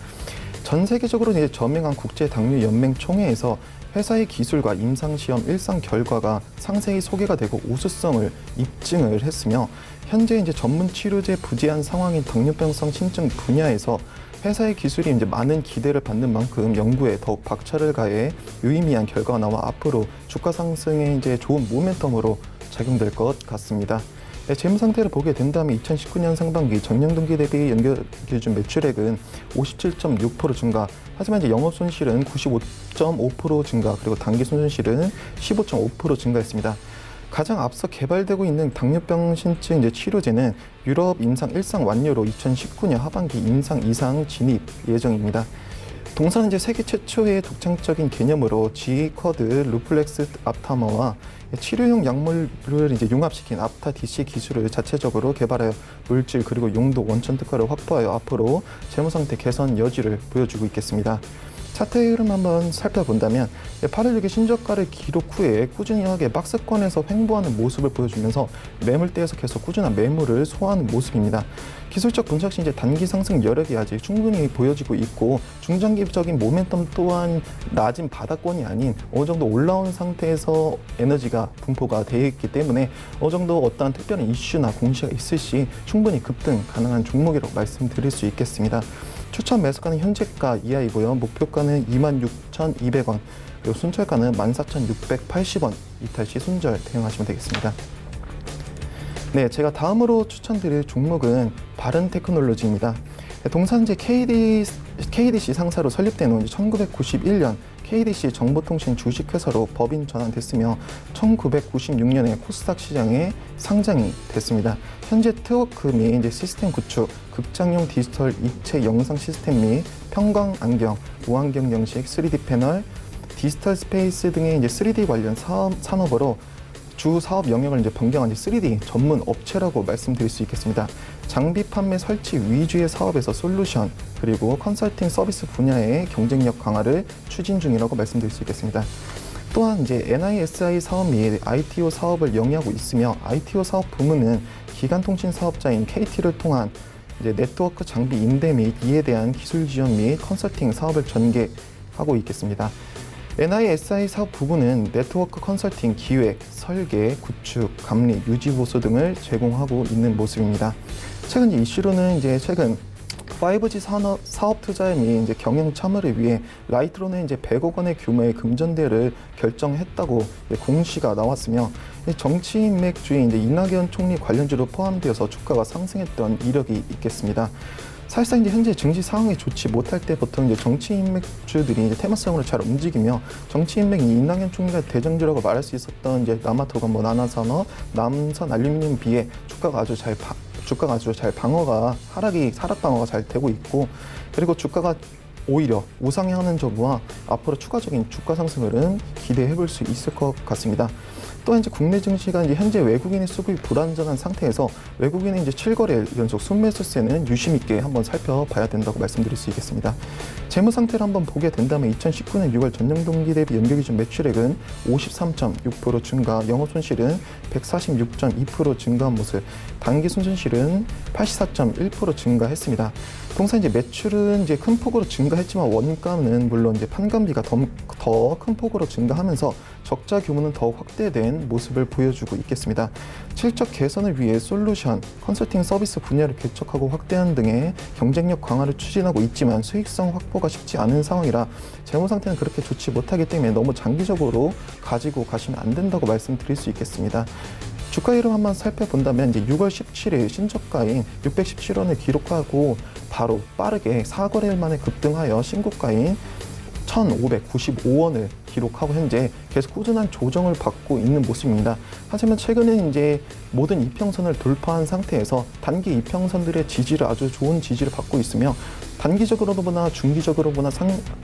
전 세계적으로 저명한 국제당뇨연맹 총회에서 회사의 기술과 임상시험 1상 결과가 상세히 소개가 되고 우수성을 입증을 했으며 현재 전문 치료제 부재한 상황인 당뇨병성 신증 분야에서 회사의 기술이 많은 기대를 받는 만큼 연구에 더욱 박차를 가해 유의미한 결과가 나와 앞으로 주가 상승에 좋은 모멘텀으로 작용될 것 같습니다. 재무 상태를 보게 된다면 2019년 상반기 전년 동기 대비 연결 기준 매출액은 57.6% 증가, 하지만 영업 손실은 95.5% 증가, 그리고 당기 손실은 15.5% 증가했습니다. 가장 앞서 개발되고 있는 당뇨병 신증 치료제는 유럽 임상 1상 완료로 2019년 하반기 임상 2상 진입 예정입니다. 동사는 세계 최초의 독창적인 개념으로 G쿼드 루플렉스 앞타머와 치료용 약물을 융합시킨 앞타 DC 기술을 자체적으로 개발하여 물질 그리고 용도 원천 특허를 확보하여 앞으로 재무 상태 개선 여지를 보여주고 있겠습니다. 차트의 흐름 한번 살펴본다면 8월 6일 신저가를 기록 후에 꾸준하게 박스권에서 횡보하는 모습을 보여주면서 매물대에서 계속 꾸준한 매물을 소화하는 모습입니다. 기술적 분석 시 단기 상승 여력이 아직 충분히 보여지고 있고 중장기적인 모멘텀 또한 낮은 바닥권이 아닌 어느 정도 올라온 상태에서 에너지가 분포가 되어 있기 때문에 어느 정도 어떠한 특별한 이슈나 공시가 있을 시 충분히 급등 가능한 종목이라고 말씀드릴 수 있겠습니다. 추천 매수가는 현재가 이하이고요. 목표가는 26,200원, 그리고 순철가는 14,680원, 이탈 시 손절 대응하시면 되겠습니다. 네, 제가 다음으로 추천드릴 종목은 바른테크놀로지입니다. 동산제 KDC 상사로 설립된 후 1991년 KDC 정보통신 주식회사로 법인 전환됐으며 1996년에 코스닥 시장에 상장이 됐습니다. 현재 트워크 및 시스템 구축, 극장용 디지털 입체 영상 시스템 및 평광 안경, 우안경 형식 3D 패널, 디지털 스페이스 등의 3D 관련 산업으로 주 사업 영역을 변경한 3D 전문 업체라고 말씀드릴 수 있겠습니다. 장비 판매 설치 위주의 사업에서 솔루션 그리고 컨설팅 서비스 분야의 경쟁력 강화를 추진 중이라고 말씀드릴 수 있겠습니다. 또한 NISI 사업 및 ITO 사업을 영위하고 있으며 ITO 사업 부문은 기간통신 사업자인 KT를 통한 네트워크 장비 임대 및 이에 대한 기술 지원 및 컨설팅 사업을 전개하고 있겠습니다. NISI 사업 부분은 네트워크 컨설팅, 기획, 설계, 구축, 감리, 유지 보수 등을 제공하고 있는 모습입니다. 최근 이슈로는 최근 5G 사업 투자 및 경영 참여를 위해 라이트론은 100억 원의 규모의 금전대를 결정했다고 공시가 나왔으며 정치 인맥주의 이낙연 총리 관련주로 포함되어서 주가가 상승했던 이력이 있겠습니다. 사실상 이제 현재 증시 상황이 좋지 못할 때 보통 이제 정치 인맥주들이 이제 테마성으로 잘 움직이며 정치 인맥이 이낙연 총리가 대장주라고 말할 수 있었던 이제 남아토건, 뭐 나나산업, 남선 알루미늄 비해 주가가 아주 잘 방어가 하락 방어가 잘 되고 있고, 그리고 주가가 오히려 우상향하는 점과 앞으로 추가적인 주가 상승을 기대해 볼 수 있을 것 같습니다. 또한 이제 국내 증시가 이제 현재 외국인의 수급이 불안정한 상태에서 외국인의 이제 7거래일 연속 순매수세는 유심 있게 한번 살펴봐야 된다고 말씀드릴 수 있겠습니다. 재무 상태를 한번 보게 된다면 2019년 6월 전년 동기 대비 연결 기준 매출액은 53.6% 증가, 영업 손실은 146.2% 증가한 모습, 단기 순손실은 84.1% 증가했습니다. 통상 이제 매출은 이제 큰 폭으로 증가했지만 원가는 물론 이제 판관비가 더 큰 폭으로 증가하면서 적자 규모는 더욱 확대된 모습을 보여주고 있겠습니다. 실적 개선을 위해 솔루션, 컨설팅 서비스 분야를 개척하고 확대하는 등의 경쟁력 강화를 추진하고 있지만 수익성 확보가 쉽지 않은 상황이라 재무 상태는 그렇게 좋지 못하기 때문에 너무 장기적으로 가지고 가시면 안 된다고 말씀드릴 수 있겠습니다. 주가 흐름 한번 살펴본다면 이제 6월 17일 신저가인 617원을 기록하고 바로 빠르게 4거래일 만에 급등하여 신고가인 1,595원을 기록하고 현재 계속 꾸준한 조정을 받고 있는 모습입니다. 하지만 최근에 이제 모든 이평선을 돌파한 상태에서 단기 이평선들의 지지를 아주 좋은 지지를 받고 있으며 단기적으로 보나 중기적으로 보나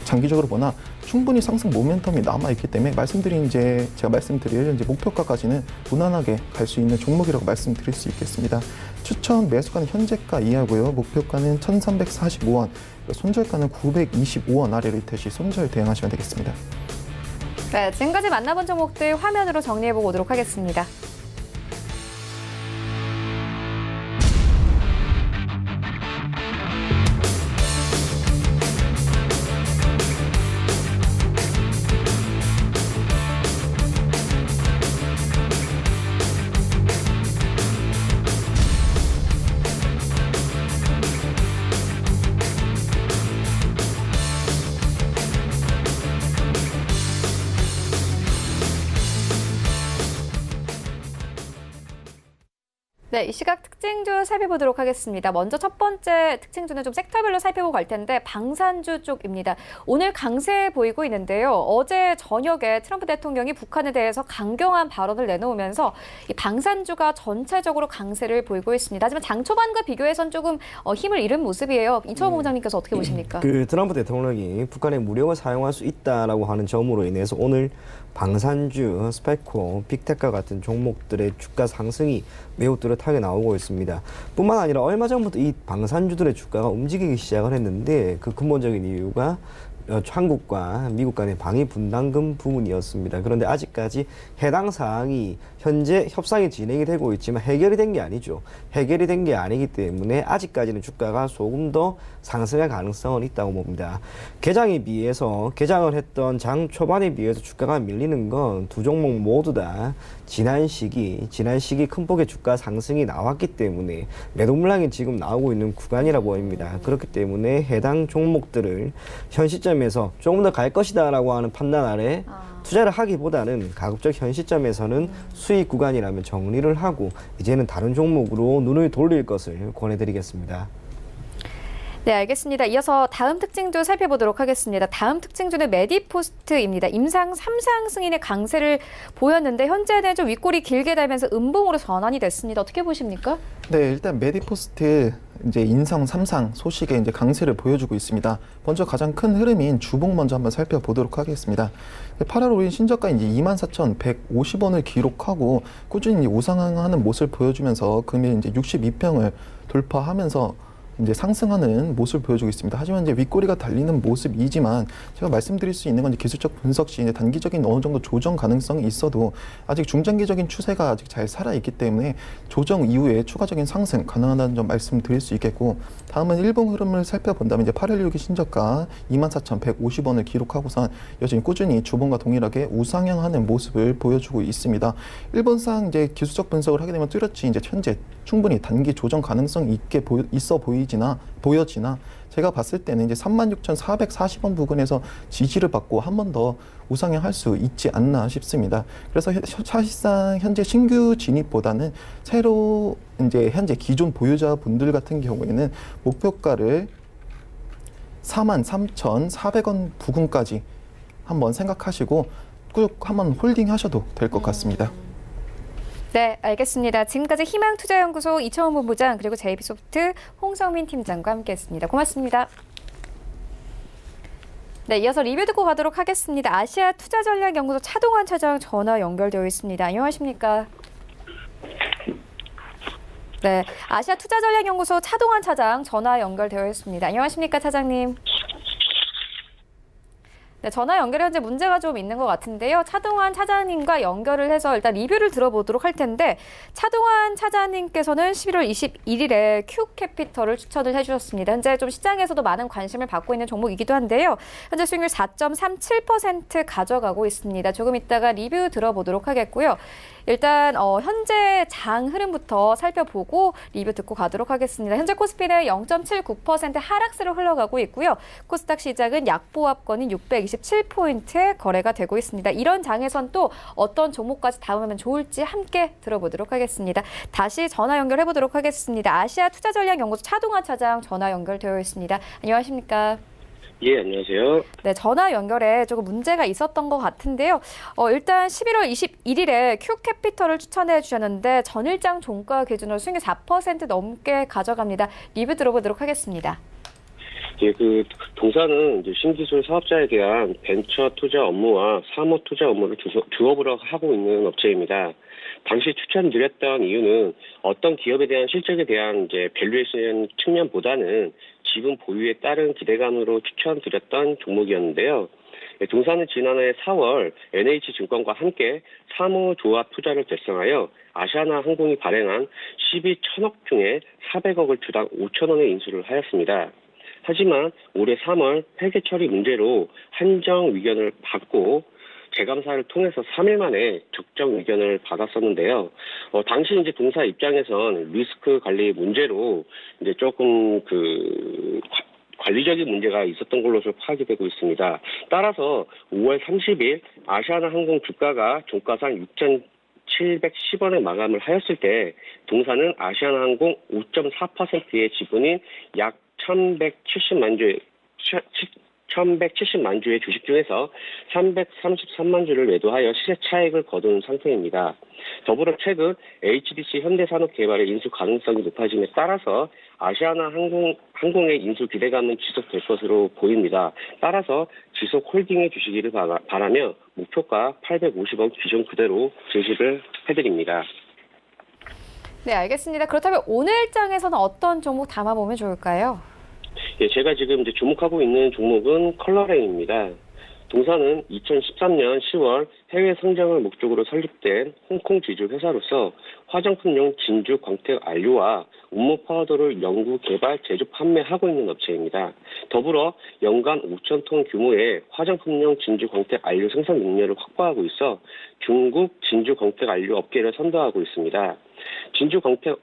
장기적으로 보나 충분히 상승 모멘텀이 남아 있기 때문에 제가 말씀드릴 이제 목표가까지는 무난하게 갈 수 있는 종목이라고 말씀드릴 수 있겠습니다. 추천 매수가는 현재가 이하고요. 목표가는 1,345원, 손절가는 925원 아래로 다시 손절 대응하시면 되겠습니다. 네, 지금까지 만나본 종목들 화면으로 정리해보고 오도록 하겠습니다. 네, 이 시각 특징주 살펴보도록 하겠습니다. 먼저 첫 번째 특징주는 좀 섹터별로 살펴보고 갈 텐데 방산주 쪽입니다. 오늘 강세 보이고 있는데요. 어제 저녁에 트럼프 대통령이 북한에 대해서 강경한 발언을 내놓으면서 이 방산주가 전체적으로 강세를 보이고 있습니다. 하지만 장 초반과 비교해선 조금 힘을 잃은 모습이에요. 이철호 본부장님께서 어떻게 보십니까? 트럼프 대통령이 북한의 무력을 사용할 수 있다라고 하는 점으로 인해서 오늘 방산주, 스펙코, 빅테크와 같은 종목들의 주가 상승이 매우 뚜렷하게 나오고 있습니다. 뿐만 아니라 얼마 전부터 이 방산주들의 주가가 움직이기 시작을 했는데 그 근본적인 이유가 한국과 미국 간의 방위 분담금 부분이었습니다. 그런데 아직까지 해당 사항이 현재 협상이 진행이 되고 있지만 해결이 된 게 아니죠. 해결이 된 게 아니기 때문에 아직까지는 주가가 조금 더 상승할 가능성은 있다고 봅니다. 개장을 했던 장 초반에 비해서 주가가 밀리는 건 두 종목 모두 다 지난 시기 큰 폭의 주가 상승이 나왔기 때문에 매도 물량이 지금 나오고 있는 구간이라고 보입니다. 그렇기 때문에 해당 종목들을 현 시점에서 조금 더 갈 것이다라고 하는 판단 아래 투자를 하기보다는 가급적 현 시점에서는 수익 구간이라면 정리를 하고 이제는 다른 종목으로 눈을 돌릴 것을 권해드리겠습니다. 네, 알겠습니다. 이어서 다음 특징주 살펴보도록 하겠습니다. 다음 특징주는 메디포스트입니다. 임상 3상 승인의 강세를 보였는데 현재는 좀 윗골이 길게 달면서 음봉으로 전환이 됐습니다. 어떻게 보십니까? 네, 일단 메디포스트 이제 인상 3상 소식에 이제 강세를 보여주고 있습니다. 먼저 가장 큰 흐름인 주봉 먼저 한번 살펴보도록 하겠습니다. 8월 5일 신저가 이제 24,150원을 기록하고 꾸준히 우상향하는 모습을 보여주면서 금일 이제 62평을 돌파하면서 이제 상승하는 모습을 보여주고 있습니다. 하지만 이제 윗꼬리가 달리는 모습이지만 제가 말씀드릴 수 있는 건 이제 기술적 분석 시 이제 단기적인 어느 정도 조정 가능성이 있어도 아직 중장기적인 추세가 아직 잘 살아 있기 때문에 조정 이후에 추가적인 상승 가능하다는 점 말씀드릴 수 있겠고, 다음은 일봉 흐름을 살펴본다면 이제 8월 6일 신저가 24,150원을 기록하고선 여전히 꾸준히 주봉과 동일하게 우상향하는 모습을 보여주고 있습니다. 일본상 이제 기술적 분석을 하게 되면 뚜렷이 이제 현재 충분히 단기 조정 가능성이 있어 보이지 보여지나 제가 봤을 때는 이제 36,440원 부근에서 지지를 받고 한 번 더 우상향할 수 있지 않나 싶습니다. 그래서 사실상 현재 신규 진입보다는 새로 이제 현재 기존 보유자분들 같은 경우에는 목표가를 43,400원 부근까지 한번 생각하시고 쭉 한번 홀딩 하셔도 될 것 같습니다. 네, 알겠습니다. 지금까지 희망투자연구소 이청원 본부장 그리고 JB소프트 홍성민 팀장과 함께했습니다. 고맙습니다. 네, 이어서 리뷰 듣고 가도록 하겠습니다. 아시아투자전략연구소 차동환 차장 전화 연결되어 있습니다. 안녕하십니까? 네, 아시아투자전략연구소 차동환 차장 전화 연결되어 있습니다. 안녕하십니까, 차장님? 네, 전화 연결 현재 문제가 좀 있는 것 같은데요. 차동환 차장님과 연결을 해서 일단 리뷰를 들어보도록 할 텐데 차동환 차장님께서는 11월 21일에 큐캐피털을 추천을 해주셨습니다. 현재 좀 시장에서도 많은 관심을 받고 있는 종목이기도 한데요. 현재 수익률 4.37% 가져가고 있습니다. 조금 이따가 리뷰 들어보도록 하겠고요. 일단 현재 장 흐름부터 살펴보고 리뷰 듣고 가도록 하겠습니다. 현재 코스피는 0.79% 하락세로 흘러가고 있고요. 코스닥 시장은 약보합권인 627포인트에 거래가 되고 있습니다. 이런 장에선 또 어떤 종목까지 담으면 좋을지 함께 들어보도록 하겠습니다. 다시 전화 연결해 보도록 하겠습니다. 아시아투자전략연구소 차동환 차장 전화 연결되어 있습니다. 안녕하십니까? 예, 안녕하세요. 네, 전화 연결에 조금 문제가 있었던 것 같은데요. 일단 11월 21일에 큐캐피털을 추천해 주셨는데 전일장 종가 기준으로 수익률 4% 넘게 가져갑니다. 리뷰 들어보도록 하겠습니다. 예, 동사는 이제 신기술 사업자에 대한 벤처 투자 업무와 사모 투자 업무를 주업으로 하고 있는 업체입니다. 당시 추천드렸던 이유는 어떤 기업에 대한 실적에 대한 이제 밸류에이션 측면보다는 지분 보유에 따른 기대감으로 추천드렸던 종목이었는데요. 동사는 지난해 4월 NH증권과 함께 사모조합 투자를 결성하여 아시아나항공이 발행한 12천억 중에 400억을 주당 5천원에 인수를 하였습니다. 하지만 올해 3월 폐계 처리 문제로 한정 의견을 받고 재감사를 통해서 3일 만에 적정 의견을 받았었는데요. 당시 이제 동사 입장에선 리스크 관리 문제로 이제 조금 관리적인 문제가 있었던 걸로서 파악이 되고 있습니다. 따라서 5월 30일 아시아나항공 주가가 종가상 6,710원에 마감을 하였을 때 동사는 아시아나항공 5.4%의 지분인 약 1,170만 주의 주식 중에서 333만 주를 매도하여 시세 차익을 거둔 상태입니다. 더불어 최근 HDC 현대산업개발의 인수 가능성이 높아짐에 따라서 아시아나항공의 인수 기대감은 지속될 것으로 보입니다. 따라서 지속 홀딩해 주시기를 바라며 목표가 850원 기존 그대로 제시를 해드립니다. 네, 알겠습니다. 그렇다면 오늘 장에서는 어떤 종목 담아보면 좋을까요? 예, 제가 지금 이제 주목하고 있는 종목은 컬러레인입니다. 동사는 2013년 10월 해외 상장을 목적으로 설립된 홍콩 지주 회사로서 화장품용 진주 광택 안료와 운모 파우더를 연구, 개발, 제조, 판매하고 있는 업체입니다. 더불어 연간 5,000톤 규모의 화장품용 진주 광택 안료 생산 능력을 확보하고 있어 중국 진주 광택 안료 업계를 선도하고 있습니다. 진주 광택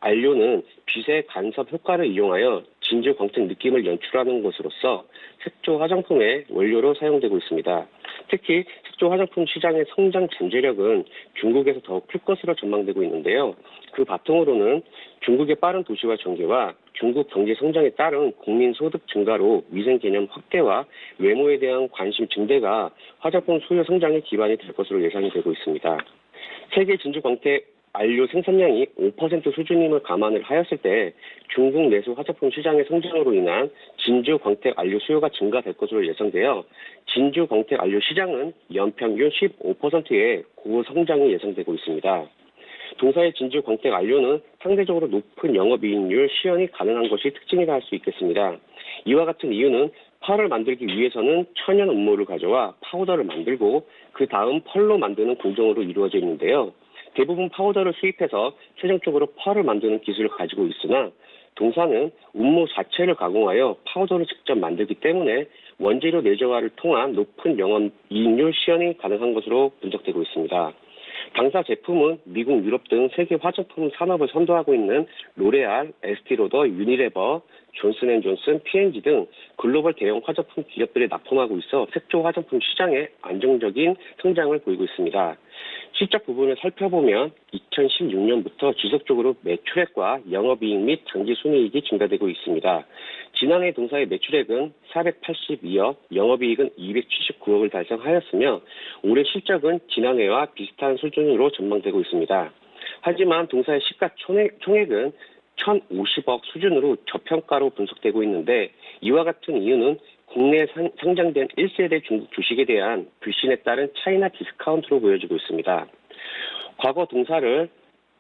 안료는 빛의 간섭 효과를 이용하여 진주 광택 느낌을 연출하는 것으로서 색조 화장품의 원료로 사용되고 있습니다. 특히 색조 화장품 시장의 성장 잠재력은 중국에서 더 클 것으로 전망되고 있는데요. 그 바탕으로는 중국의 빠른 도시화 전개와 중국 경제 성장에 따른 국민 소득 증가로 위생 개념 확대와 외모에 대한 관심 증대가 화장품 수요 성장의 기반이 될 것으로 예상이 되고 있습니다. 세계 진주 광택 안료 생산량이 5% 수준임을 감안을 하였을 때 중국 내수 화장품 시장의 성장으로 인한 진주 광택 안료 수요가 증가될 것으로 예상되어 진주 광택 안료 시장은 연평균 15%의 고성장이 예상되고 있습니다. 동사의 진주 광택 안료는 상대적으로 높은 영업이익률 시현이 가능한 것이 특징이라 할 수 있겠습니다. 이와 같은 이유는 펄을 만들기 위해서는 천연 운모를 가져와 파우더를 만들고 그 다음 펄로 만드는 공정으로 이루어져 있는데요. 대부분 파우더를 수입해서 최종적으로 펄을 만드는 기술을 가지고 있으나 동사는 운모 자체를 가공하여 파우더를 직접 만들기 때문에 원재료 내재화를 통한 높은 영업이익률 시현이 가능한 것으로 분석되고 있습니다. 당사 제품은 미국, 유럽 등 세계 화장품 산업을 선도하고 있는 로레알, 에스티로더, 유니레버, 존슨앤존슨, P&G 등 글로벌 대형 화장품 기업들이 납품하고 있어 색조 화장품 시장에 안정적인 성장을 보이고 있습니다. 실적 부분을 살펴보면 2016년부터 지속적으로 매출액과 영업이익 및 당기순이익이 증가되고 있습니다. 지난해 동사의 매출액은 482억, 영업이익은 279억을 달성하였으며 올해 실적은 지난해와 비슷한 수준으로 전망되고 있습니다. 하지만 동사의 시가총액은 1,050억 수준으로 저평가로 분석되고 있는데 이와 같은 이유는 국내에 상장된 1세대 중국 주식에 대한 불신에 따른 차이나 디스카운트로 보여지고 있습니다. 과거 동사를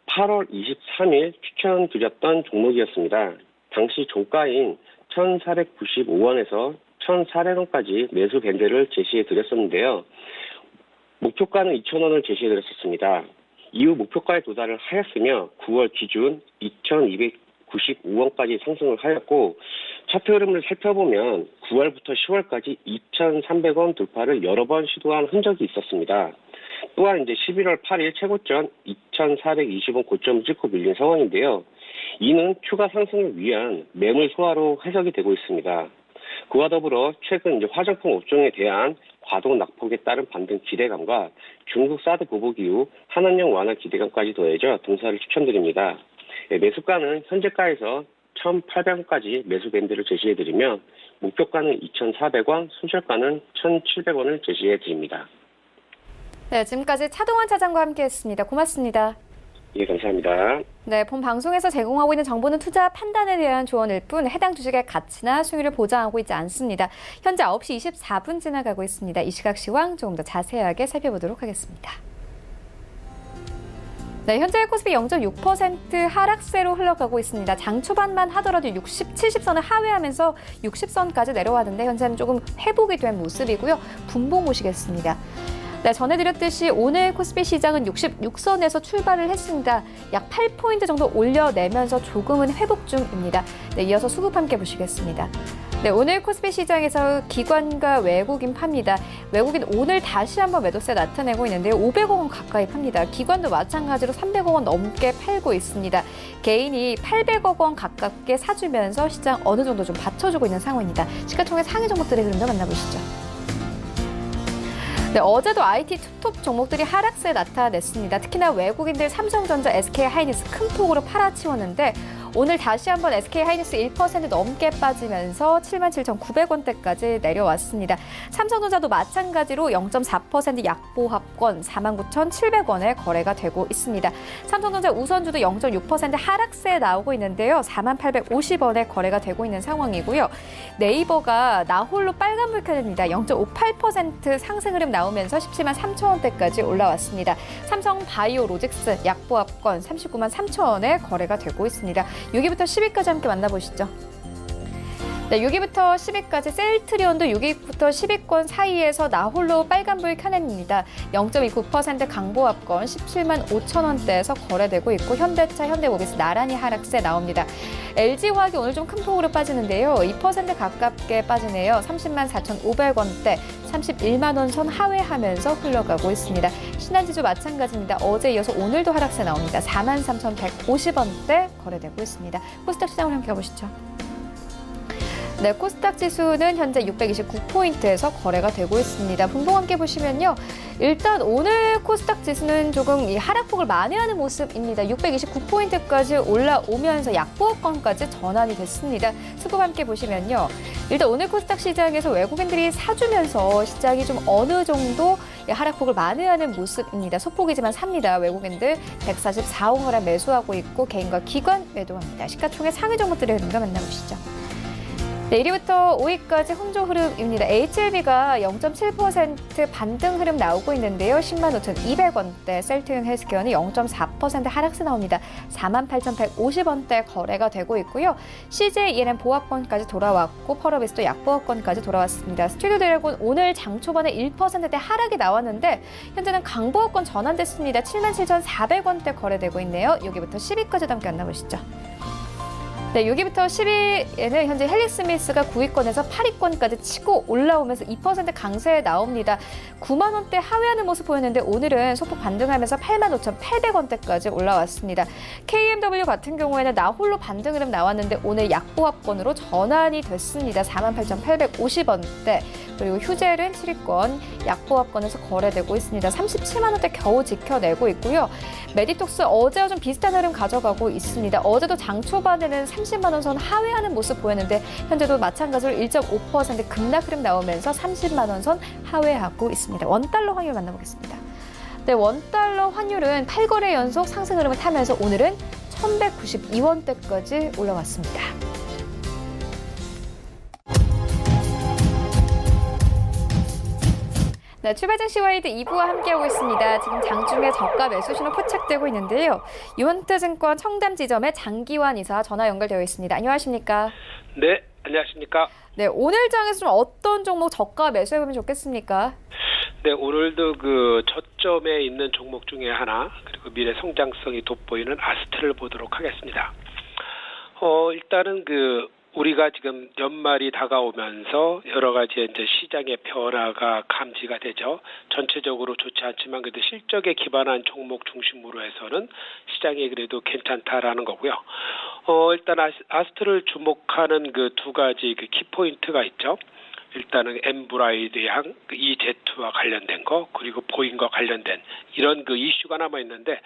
8월 23일 추천드렸던 종목이었습니다. 당시 종가인 1,495원에서 1,400원까지 매수 밴드를 제시해 드렸었는데요. 목표가는 2,000원을 제시해 드렸었습니다. 이후 목표가에 도달을 하였으며 9월 기준 2,295원까지 상승을 하였고 차트 흐름을 살펴보면 9월부터 10월까지 2,300원 돌파를 여러 번 시도한 흔적이 있었습니다. 또한 이제 11월 8일 최고점 2,420원 고점을 찍고 밀린 상황인데요. 이는 추가 상승을 위한 매물 소화로 해석이 되고 있습니다. 그와 더불어 최근 이제 화장품 업종에 대한 과도 낙폭에 따른 반등 기대감과 중국 사드 보복 이후 한한령 완화 기대감까지 더해져 동사를 추천드립니다. 매수가는 현재가에서 1,800원까지 매수 밴드를 제시해드리며 목표가는 2,400원, 손절가는 1,700원을 제시해드립니다. 네, 지금까지 차동환 차장과 함께했습니다. 고맙습니다. 예, 감사합니다. 네, 본 방송에서 제공하고 있는 정보는 투자 판단에 대한 조언일 뿐 해당 주식의 가치나 수익을 보장하고 있지 않습니다. 현재 9시 24분 지나가고 있습니다. 이 시각 시황 조금 더 자세하게 살펴보도록 하겠습니다. 네, 현재 코스피 0.6% 하락세로 흘러가고 있습니다. 장 초반만 하더라도 70선을 하회하면서 60선까지 내려왔는데 현재는 조금 회복이 된 모습이고요. 분봉 보시겠습니다. 네, 전해드렸듯이 오늘 코스피 시장은 66선에서 출발을 했습니다. 약 8포인트 정도 올려내면서 조금은 회복 중입니다. 네, 이어서 수급 함께 보시겠습니다. 네, 오늘 코스피 시장에서 기관과 외국인 팝니다. 외국인 오늘 다시 한번 매도세 나타내고 있는데요. 500억 원 가까이 팝니다. 기관도 마찬가지로 300억 원 넘게 팔고 있습니다. 개인이 800억 원 가깝게 사주면서 시장 어느 정도 좀 받쳐주고 있는 상황입니다. 시가총액 상위 종목들의 흐름도 만나보시죠. 네, 어제도 IT 투톱 종목들이 하락세 나타냈습니다. 특히나 외국인들 삼성전자, SK하이닉스 큰 폭으로 팔아치웠는데 오늘 다시 한번 SK하이닉스 1% 넘게 빠지면서 77,900원대까지 내려왔습니다. 삼성전자도 마찬가지로 0.4% 약보합권 49,700원에 거래가 되고 있습니다. 삼성전자 우선주도 0.6% 하락세에 나오고 있는데요. 48,50원에 거래가 되고 있는 상황이고요. 네이버가 나홀로 빨간불 켜냅니다. 0.58% 상승 흐름 나오면서 173,000원대까지 올라왔습니다. 삼성바이오로직스 약보합권 393,000원에 거래가 되고 있습니다. 6위부터 10위까지 함께 만나보시죠. 네, 6위부터 10위까지 셀트리온도 6위부터 10위권 사이에서 나홀로 빨간불 켜냅니다. 0.29% 강보합권 175,000원대에서 거래되고 있고 현대차, 현대모비스 나란히 하락세 나옵니다. LG화학이 오늘 좀 큰 폭으로 빠지는데요. 2% 가깝게 빠지네요. 304,500원대, 31만 원 선 하회하면서 흘러가고 있습니다. 신한지주 마찬가지입니다. 어제 이어서 오늘도 하락세 나옵니다. 43,150원대 거래되고 있습니다. 코스닥 시장을 함께 가보시죠. 네, 코스닥 지수는 현재 629포인트에서 거래가 되고 있습니다. 분봉 함께 보시면요. 일단 오늘 코스닥 지수는 조금 이 하락폭을 만회하는 모습입니다. 629포인트까지 올라오면서 약보합권까지 전환이 됐습니다. 수급 함께 보시면요. 일단 오늘 코스닥 시장에서 외국인들이 사주면서 시장이 좀 어느 정도 하락폭을 만회하는 모습입니다. 소폭이지만 삽니다. 외국인들 144원을 매수하고 있고 개인과 기관 매도합니다. 시가총액 상위 종목들의 흐름도 만나보시죠. 네, 1위부터 5위까지 홍조 흐름입니다. HLB가 0.7% 반등 흐름 나오고 있는데요. 105,200원대, 셀트리온 헬스케어는 0.4% 하락세 나옵니다. 48,150원대 거래가 되고 있고요. CJ ENM 보합권까지 돌아왔고 펄어비스도 약보합권까지 돌아왔습니다. 스튜디오 드래곤 오늘 장 초반에 1%대 하락이 나왔는데 현재는 강보합권 전환됐습니다. 77,400원대 거래되고 있네요. 여기부터 10위까지 함께 만나보시죠. 네, 6위부터 10위에는 현재 헨리 스미스가 9위권에서 8위권까지 치고 올라오면서 2% 강세에 나옵니다. 9만 원대 하회하는 모습 보였는데 오늘은 소폭 반등하면서 85,800원대까지 올라왔습니다. KMW 같은 경우에는 나 홀로 반등 흐름 나왔는데 오늘 약보합권으로 전환이 됐습니다. 48,850원대. 그리고 휴젤은 7위권 약보합권에서 거래되고 있습니다. 37만 원대 겨우 지켜내고 있고요. 메디톡스 어제와 좀 비슷한 흐름 가져가고 있습니다. 어제도 장 초반에는 30만 원 선 하회하는 모습 보였는데 현재도 마찬가지로 1.5% 급락 흐름 나오면서 30만 원 선 하회하고 있습니다. 원달러 환율 만나보겠습니다. 네, 원달러 환율은 8거래 연속 상승 흐름을 타면서 오늘은 1,192원대까지 올라왔습니다. 네, 출발증 CYD 2부와 함께하고 있습니다. 지금 장중에 저가 매수 신호 포착되고 있는데요. 유원투자증권 청담지점의 장기환 이사 전화 연결되어 있습니다. 안녕하십니까? 네, 안녕하십니까? 네, 오늘 장에서 좀 어떤 종목 저가 매수해보면 좋겠습니까? 네, 오늘도 그 저점에 있는 종목 중에 하나, 그리고 미래 성장성이 돋보이는 아스트를 보도록 하겠습니다. 일단은 우리가 지금 연말이 다가오면서 여러 가지 이제 시장의 변화가 감지가 되죠. 전체적으로 좋지 않지만 그래도 실적에 기반한 종목 중심으로 해서는 시장이 그래도 괜찮다라는 거고요. 일단 아스트를 주목하는 그 두 가지 그 키포인트가 있죠. 일단은 엠브라이드양 EZ와 관련된 거, 그리고 보잉과 관련된 이런 그 이슈가 남아 있는데.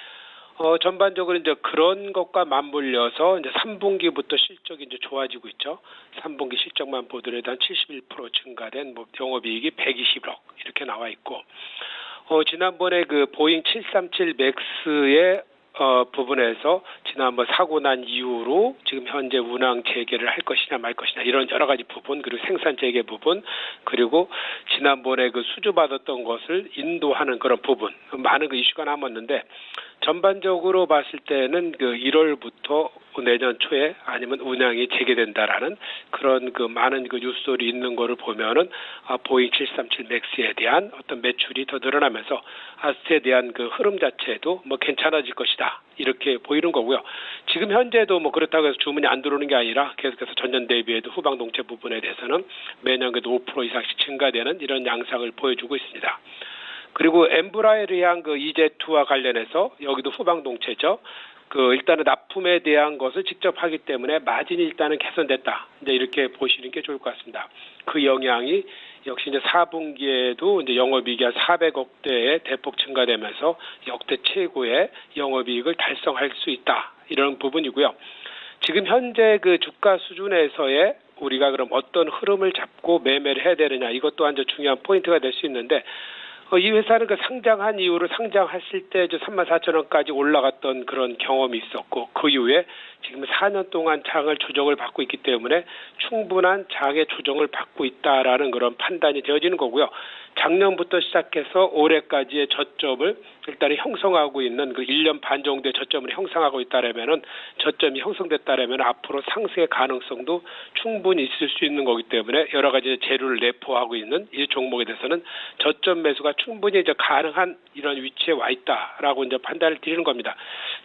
전반적으로 이제 그런 것과 맞물려서 이제 3분기부터 실적이 이제 좋아지고 있죠. 3분기 실적만 보더라도 한 71% 증가된 영업이익이 120억 이렇게 나와 있고, 지난번에 그 보잉 737 맥스의 부분에서 지난번 사고 난 이후로 지금 현재 운항 재개를 할 것이냐 말 것이냐 이런 여러 가지 부분, 그리고 생산 재개 부분, 그리고 지난번에 그 수주받았던 것을 인도하는 그런 부분, 많은 그 이슈가 남았는데 전반적으로 봤을 때는 그 1월부터 내년 초에 아니면 운항이 재개된다라는 그런 그 많은 그 뉴스들이 있는 거를 보면은 보잉 737 맥스에 대한 어떤 매출이 더 늘어나면서 아스트에 대한 그 흐름 자체도 뭐 괜찮아질 것이다 이렇게 보이는 거고요. 지금 현재도 뭐 그렇다고 해서 주문이 안 들어오는 게 아니라 계속해서 전년 대비해도 후방동체 부분에 대해서는 매년 그래도 5% 이상씩 증가되는 이런 양상을 보여주고 있습니다. 그리고 엠브라이드양 그 EZ2와 관련해서 여기도 후방동체죠. 일단은 납품에 대한 것을 직접 하기 때문에 마진이 일단은 개선됐다. 이제 이렇게 보시는 게 좋을 것 같습니다. 그 영향이 역시 이제 4분기에도 이제 영업이익이 한 400억대에 대폭 증가되면서 역대 최고의 영업이익을 달성할 수 있다. 이런 부분이고요. 지금 현재 그 주가 수준에서의 우리가 그럼 어떤 흐름을 잡고 매매를 해야 되느냐, 이것도 아주 중요한 포인트가 될 수 있는데, 이 회사는 그 상장한 이후로 상장했을 때 34,000원까지 올라갔던 그런 경험이 있었고, 그 이후에 지금 4년 동안 장을 조정을 받고 있기 때문에 충분한 장의 조정을 받고 있다라는 그런 판단이 되어지는 거고요. 작년부터 시작해서 올해까지의 저점을 일단 형성하고 있는 그 1년 반 정도의 저점을 형성하고 있다라면은, 저점이 형성됐다라면 앞으로 상승의 가능성도 충분히 있을 수 있는 거기 때문에 여러 가지 재료를 내포하고 있는 이 종목에 대해서는 저점 매수가 충분히 이제 가능한 이런 위치에 와 있다라고 이제 판단을 드리는 겁니다.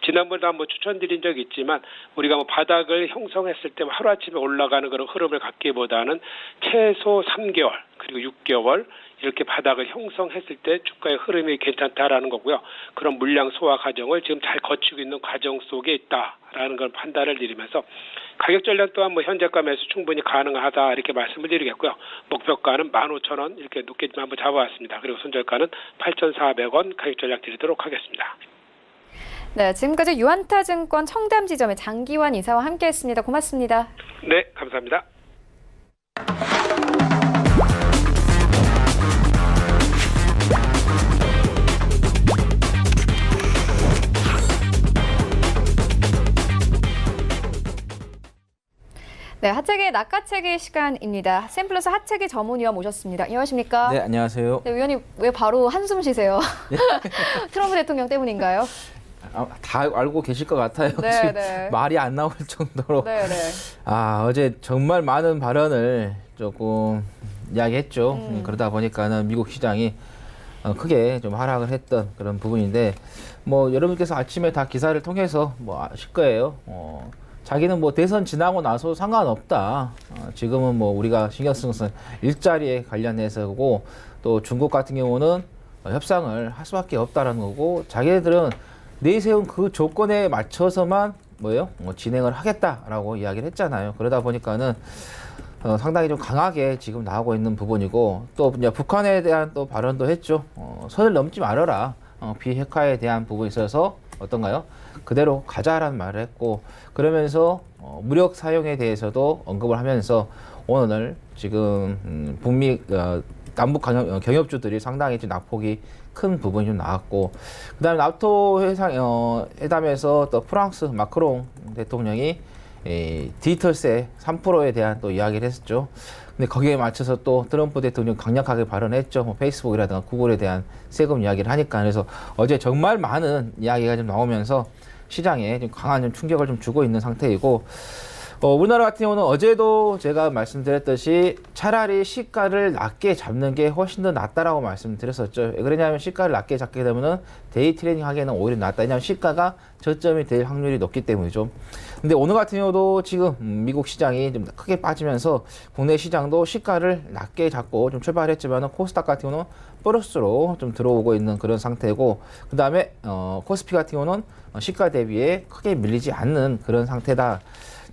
지난번에도 한번 추천드린 적이 있지만 우리가 뭐 바닥을 형성했을 때 하루아침에 올라가는 그런 흐름을 갖기보다는 최소 3개월 그리고 6개월 이렇게 바닥을 형성했을 때 주가의 흐름이 괜찮다라는 거고요. 그런 물량 소화 과정을 지금 잘 거치고 있는 과정 속에 있다라는 걸 판단을 드리면서 가격 전략 또한 뭐 현재가 매수 충분히 가능하다 이렇게 말씀을 드리겠고요. 목표가는 15,000원 이렇게 높게 좀 한번 잡아왔습니다. 그리고 손절가는 8,400원 가격 전략 드리도록 하겠습니다. 네, 지금까지 유한타증권 청담지점의 장기환 이사와 함께했습니다. 고맙습니다. 네, 감사합니다. 네, 하체기 낚아채기 시간입니다. 샘플러스 하체기 전문위원 모셨습니다. 안녕하십니까? 네, 안녕하세요. 네, 위원님 왜 바로 한숨 쉬세요? 트럼프 대통령 때문인가요? 다 알고 계실 것 같아요. 네, 지금 네. 말이 안 나올 정도로. 네, 네. 어제 정말 많은 발언을 조금 이야기했죠. 그러다 보니까는 미국 시장이 크게 좀 하락을 했던 그런 부분인데, 뭐 여러분께서 아침에 다 기사를 통해서 뭐 아실 거예요. 자기는 뭐 대선 지나고 나서 상관없다. 지금은 뭐 우리가 신경 쓰는 것은 일자리에 관련해서고 또 중국 같은 경우는 협상을 할 수밖에 없다라는 거고 자기네들은 내세운 그 조건에 맞춰서만 진행을 하겠다라고 이야기를 했잖아요. 그러다 보니까는 상당히 좀 강하게 지금 나오고 있는 부분이고 또 이제 북한에 대한 또 발언도 했죠. 선을 넘지 말아라. 비핵화에 대한 부분에 있어서 어떤가요? 그대로 가자라는 말을 했고 그러면서 무력 사용에 대해서도 언급을 하면서 오늘 지금 북미 남북 경협주들이 상당히 좀 낙폭이 큰 부분이 좀 나왔고 그다음에 나토 회담에서 또 프랑스 마크롱 대통령이 디지털세 3%에 대한 또 이야기를 했었죠. 근데 거기에 맞춰서 또 트럼프 대통령 강력하게 발언했죠. 뭐 페이스북이라든가 구글에 대한 세금 이야기를 하니까 그래서 어제 정말 많은 이야기가 좀 나오면서 시장에 좀 강한 좀 충격을 좀 주고 있는 상태이고 우리나라 같은 경우는 어제도 제가 말씀드렸듯이 차라리 시가를 낮게 잡는 게 훨씬 더 낫다라고 말씀드렸었죠. 왜 그러냐면 시가를 낮게 잡게 되면은 데이 트레이딩 하기에는 오히려 낫다. 왜냐하면 시가가 저점이 될 확률이 높기 때문이죠. 근데 오늘 같은 경우도 지금 미국 시장이 좀 크게 빠지면서 국내 시장도 시가를 낮게 잡고 좀 출발했지만은 코스닥 같은 경우는 플러스로 좀 들어오고 있는 그런 상태고 그 다음에 코스피 같은 경우는 시가 대비에 크게 밀리지 않는 그런 상태다.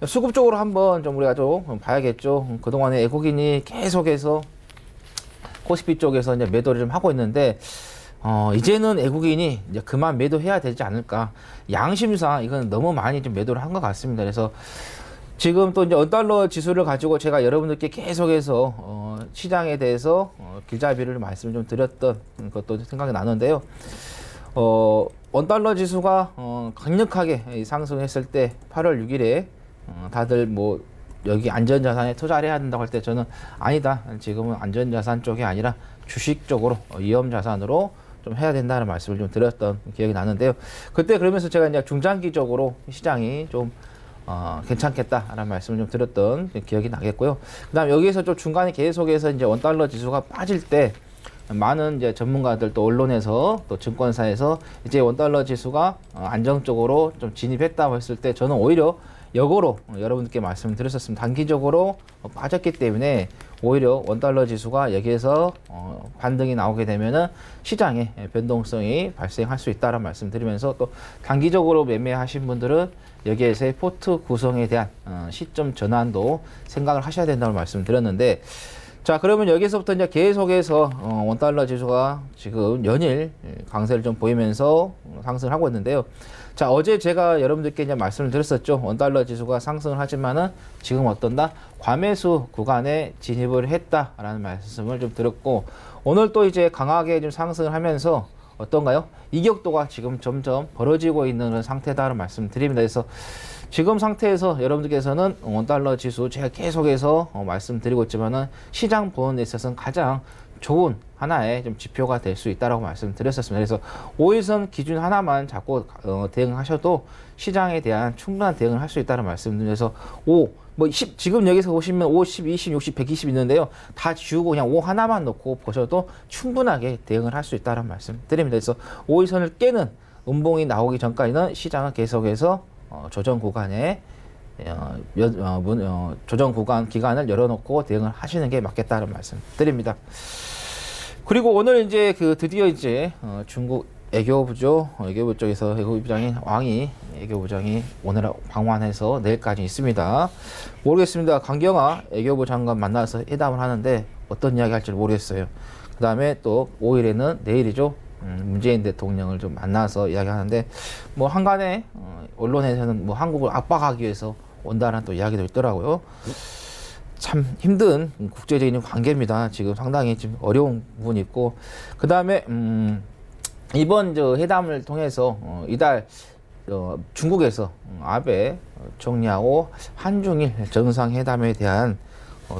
수급 쪽으로 한번 좀 우리가 좀 봐야겠죠. 그동안에 외국인이 계속해서 코스피 쪽에서 이제 매도를 좀 하고 있는데, 이제는 외국인이 이제 그만 매도해야 되지 않을까. 양심상 이건 너무 많이 좀 매도를 한 것 같습니다. 그래서 지금 또 이제 원달러 지수를 가지고 제가 여러분들께 계속해서 시장에 대해서 길잡이를 말씀을 좀 드렸던 것도 생각이 나는데요. 원달러 지수가 강력하게 상승했을 때 8월 6일에 다들 뭐 여기 안전자산에 투자를 해야 된다고 할 때 저는 아니다. 지금은 안전자산 쪽이 아니라 주식 쪽으로 위험자산으로 좀 해야 된다는 말씀을 좀 드렸던 기억이 나는데요. 그때 그러면서 제가 이제 중장기적으로 시장이 좀 괜찮겠다라는 말씀을 좀 드렸던 기억이 나겠고요. 그다음 여기에서 좀 중간에 계속해서 이제 원달러 지수가 빠질 때 많은 이제 전문가들 또 언론에서 또 증권사에서 이제 원달러 지수가 안정적으로 좀 진입했다고 했을 때 저는 오히려 역으로 여러분들께 말씀드렸었습니다. 단기적으로 빠졌기 때문에 오히려 원달러 지수가 여기에서 반등이 나오게 되면은 시장에 변동성이 발생할 수 있다는 말씀드리면서 또 단기적으로 매매하신 분들은 여기에서의 포트 구성에 대한 시점 전환도 생각을 하셔야 된다고 말씀드렸는데 자 그러면 여기서부터 이제 계속해서 원달러 지수가 지금 연일 강세를 좀 보이면서 상승을 하고 있는데요. 자 어제 제가 여러분들께 이제 말씀을 드렸었죠. 원달러 지수가 상승을 하지만은 지금 어떤다? 과매수 구간에 진입을 했다라는 말씀을 좀 드렸고 오늘 또 이제 강하게 좀 상승을 하면서 어떤가요? 이격도가 지금 점점 벌어지고 있는 그런 상태다라는 말씀 드립니다. 그래서 지금 상태에서 여러분들께서는 원달러 지수 제가 계속해서 말씀드리고 있지만은 시장 보는 데 있어서는 가장 좋은 하나의 좀 지표가 될 수 있다라고 말씀드렸었습니다. 그래서 5일선 기준 하나만 잡고 대응하셔도 시장에 대한 충분한 대응을 할 수 있다는 말씀드려서 지금 여기서 보시면 5, 10, 20, 60, 120 있는데요. 다 지우고 그냥 5 하나만 놓고 보셔도 충분하게 대응을 할 수 있다는 말씀 드립니다. 그래서 5일선을 깨는 음봉이 나오기 전까지는 시장은 계속해서 조정 구간에 조정 구간 기간을 열어놓고 대응을 하시는 게 맞겠다는 말씀 드립니다. 그리고 오늘 이제 드디어 이제 중국 애교부죠. 애교부 쪽에서 애교부장인 애교부장이 오늘 방한해서 내일까지 있습니다. 모르겠습니다. 강경화 애교부 장관 만나서 회담을 하는데 어떤 이야기 할지 모르겠어요. 그 다음에 또 5일에는 내일이죠. 문재인 대통령을 좀 만나서 이야기하는데 뭐 한간에 언론에서는 뭐 한국을 압박하기 위해서 온다는 또 이야기도 있더라고요. 참 힘든 국제적인 관계입니다. 지금 상당히 지금 어려운 부분이 있고 그 다음에 이번 회담을 통해서 이달 중국에서 아베 총리하고 한중일 정상회담에 대한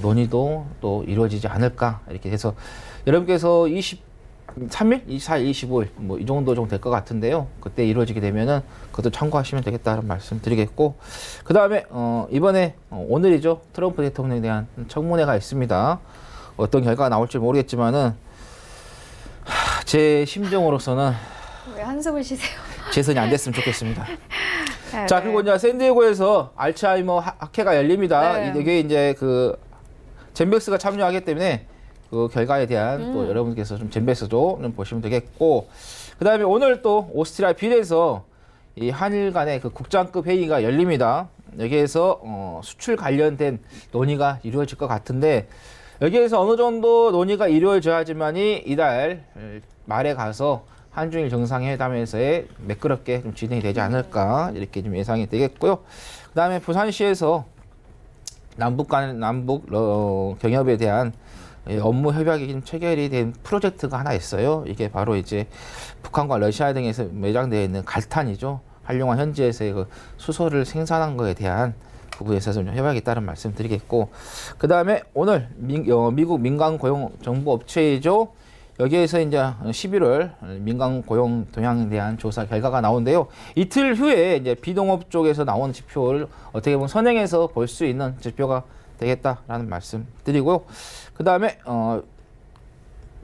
논의도 또 이루어지지 않을까 이렇게 해서 여러분께서 23일, 24일, 25일 뭐 이 정도 될 것 같은데요. 그때 이루어지게 되면은 그것도 참고하시면 되겠다는 말씀 드리겠고 그 다음에 이번에 오늘이죠. 트럼프 대통령에 대한 청문회가 있습니다. 어떤 결과가 나올지 모르겠지만은 제 심정으로서는 왜 한숨을 쉬세요? 재선이 안 됐으면 좋겠습니다. 네, 자, 그리고 이제 샌디에고에서 알츠하이머 학회가 열립니다. 네. 이게 이제 그 젠백스가 참여하기 때문에 그 결과에 대한 또 여러분께서 좀 젠백스도 좀 보시면 되겠고, 그다음에 오늘 또 오스트리아 빈에서 이 한일 간의 그 국장급 회의가 열립니다. 여기에서 수출 관련된 논의가 이루어질 것 같은데, 여기에서 어느 정도 논의가 이루어져야지만이 이달 말에 가서 한중일 정상회담에서의 매끄럽게 좀 진행이 되지 않을까 이렇게 좀 예상이 되겠고요. 그다음에 부산시에서 남북 경협에 대한 업무 협약이 좀 체결이 된 프로젝트가 하나 있어요. 이게 바로 이제 북한과 러시아 등에서 매장되어 있는 갈탄이죠. 한룡환 현지에서의 그 수소를 생산한 거에 대한 부분에서 좀 협약이 있다는 말씀드리겠고, 그 다음에 오늘 미국 민간 고용 정보 업체이죠. 여기에서 이제 11월 민간 고용 동향에 대한 조사 결과가 나오는데요. 이틀 후에 이제 비동업 쪽에서 나온 지표를 어떻게 보면 선행해서 볼 수 있는 지표가 되겠다라는 말씀 드리고요. 그 다음에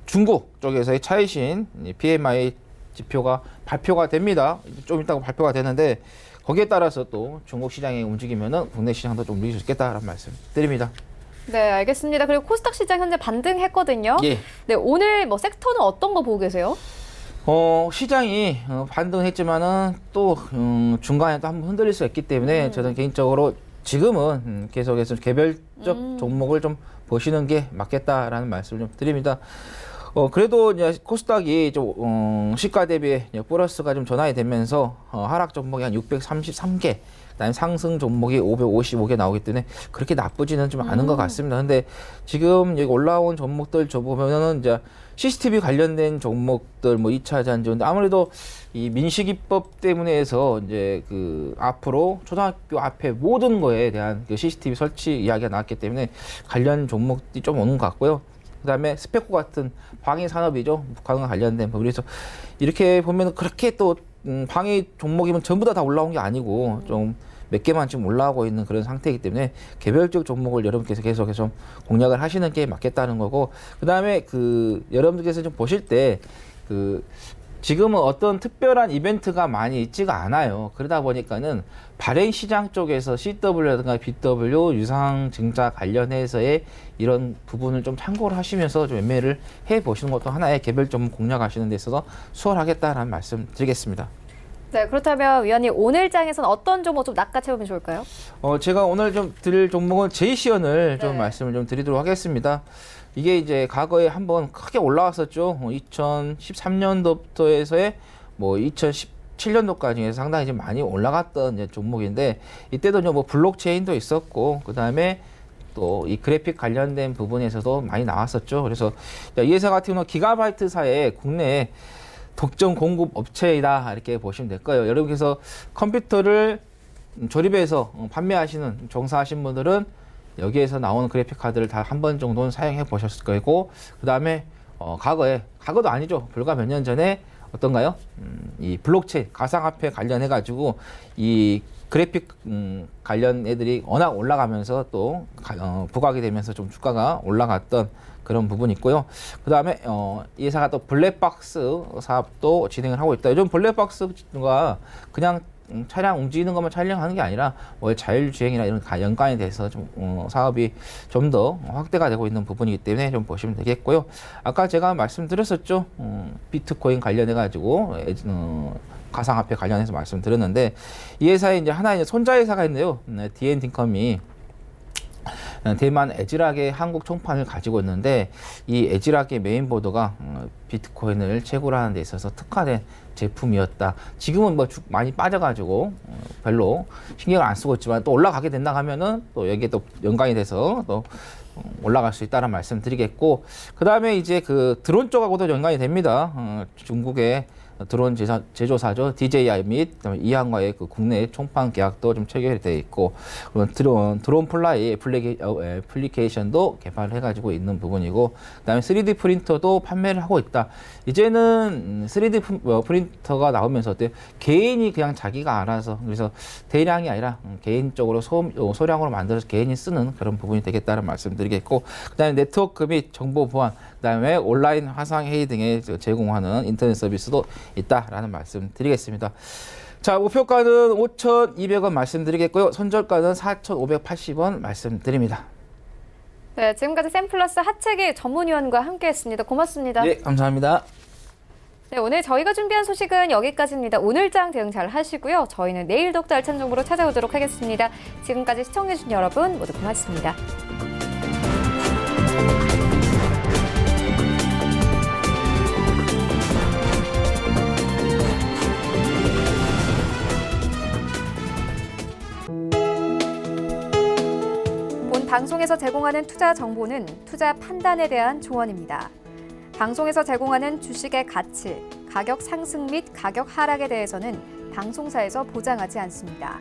중국 쪽에서의 차이신 PMI 지표가 발표가 됩니다. 좀 이따가 발표가 되는데, 거기에 따라서 또 중국 시장이 움직이면은 국내 시장도 좀 움직일 수 있겠다라는 말씀 드립니다. 네, 알겠습니다. 그리고 코스닥 시장 현재 반등했거든요. 예. 네, 오늘 뭐 섹터는 어떤 거 보고 계세요? 시장이 반등했지만은 또 중간에 또 한번 흔들릴 수 있기 때문에 저는 개인적으로 지금은 계속해서 개별적 종목을 좀 보시는 게 맞겠다라는 말씀을 좀 드립니다. 그래도 이제 코스닥이 좀 시가 대비 플러스가 좀 전환이 되면서 하락 종목이 한 633개, 그다음에 상승 종목이 555개 나오기 때문에 그렇게 나쁘지는 좀 않은 것 같습니다. 근데 지금 여기 올라온 종목들 보면은 이제 CCTV 관련된 종목들, 뭐 2차 전지인데 아무래도 이 민식이법 때문에 해서 이제 그 앞으로 초등학교 앞에 모든 거에 대한 그 CCTV 설치 이야기가 나왔기 때문에 관련 종목이 좀 오는 것 같고요. 그다음에 스페코 같은 방위 산업이죠. 북한과 관련된 법. 그래서 이렇게 보면 그렇게 또 방위 종목이면 전부 다 올라온 게 아니고 좀 몇 개만 지금 올라오고 있는 그런 상태이기 때문에 개별적 종목을 여러분께서 계속해서 좀 공략을 하시는 게 맞겠다는 거고, 그다음에 그 여러분들께서 좀 보실 때 그 지금은 어떤 특별한 이벤트가 많이 있지가 않아요. 그러다 보니까는 발행 시장 쪽에서 CW라든가 BW, 유상증자 관련해서의 이런 부분을 좀 참고를 하시면서 좀 매매를 해 보시는 것도 하나의 개별 종목 공략하시는 데 있어서 수월하겠다라는 말씀 드리겠습니다. 네, 그렇다면 위원님 오늘 장에서는 어떤 종목 좀 낚아채보면 좋을까요? 제가 오늘 좀 드릴 종목은 제이시언을 좀 네. 말씀을 좀 드리도록 하겠습니다. 이게 이제 과거에 한번 크게 올라왔었죠. 2013년도부터에서의 뭐 2017년도까지 해서 상당히 좀 많이 올라갔던 이제 종목인데, 이때도 뭐 블록체인도 있었고, 그 다음에 또 이 그래픽 관련된 부분에서도 많이 나왔었죠. 그래서 이 회사 같은 경우는 기가바이트사의 국내에 독점 공급 업체이다 이렇게 보시면 될 거예요. 여러분께서 컴퓨터를 조립해서 판매하시는 종사하신 분들은 여기에서 나오는 그래픽 카드를 다 한 번 정도는 사용해 보셨을 거고, 그 다음에 과거도 아니죠. 불과 몇 년 전에 어떤가요? 이 블록체인 가상화폐 관련해 가지고 이 그래픽 관련 애들이 워낙 올라가면서 또 부각이 되면서 좀 주가가 올라갔던 그런 부분이 있고요. 그 다음에 이 회사가 또 블랙박스 사업도 진행을 하고 있다. 요즘 블랙박스가 그냥 차량 움직이는 것만 촬영하는 게 아니라 뭐 자율주행이나 이런 연관이 돼서 좀 사업이 좀 더 확대가 되고 있는 부분이기 때문에 좀 보시면 되겠고요. 아까 제가 말씀드렸었죠. 비트코인 관련해 가지고 가상화폐 관련해서 말씀드렸는데, 이 회사에 이제 하나의 손자회사가 있네요. D&D컴이 대만 에즈락의 한국 총판을 가지고 있는데, 이 에즈락의 메인보드가 비트코인을 채굴하는 데 있어서 특화된 제품이었다. 지금은 뭐 많이 빠져가지고 별로 신경을 안 쓰고 있지만 또 올라가게 된다 하면은 또 여기에 또 연관이 돼서 또 올라갈 수 있다는 말씀 드리겠고, 그 다음에 이제 그 드론 쪽하고도 연관이 됩니다. 중국의 드론 제조사죠. DJI 및 이항과의 그 국내 총판 계약도 좀 체결이 되어 있고, 드론 플라이 애플리케이션도 개발을 해가지고 있는 부분이고, 그다음에 3D 프린터도 판매를 하고 있다. 이제는 3D 프린터가 나오면서 어때요? 개인이 그냥 자기가 알아서, 그래서 대량이 아니라 개인적으로 소량으로 만들어서 개인이 쓰는 그런 부분이 되겠다는 말씀드리겠고, 그다음에 네트워크 및 정보 보안, 그다음에 온라인 화상 회의 등에 제공하는 인터넷 서비스도 있다라는 말씀 드리겠습니다. 자, 목표가는 5,200원 말씀드리겠고요. 손절가는 4,580원 말씀드립니다. 네, 지금까지 샘플러스 하체기 전문위원과 함께했습니다. 고맙습니다. 네, 감사합니다. 네, 오늘 저희가 준비한 소식은 여기까지입니다. 오늘장 대응 잘 하시고요. 저희는 내일 더욱더 알찬 정보로 찾아오도록 하겠습니다. 지금까지 시청해주신 여러분 모두 고맙습니다. 본 방송에서 제공하는 투자 정보는 투자 판단에 대한 조언입니다. 방송에서 제공하는 주식의 가치, 가격 상승 및 가격 하락에 대해서는 방송사에서 보장하지 않습니다.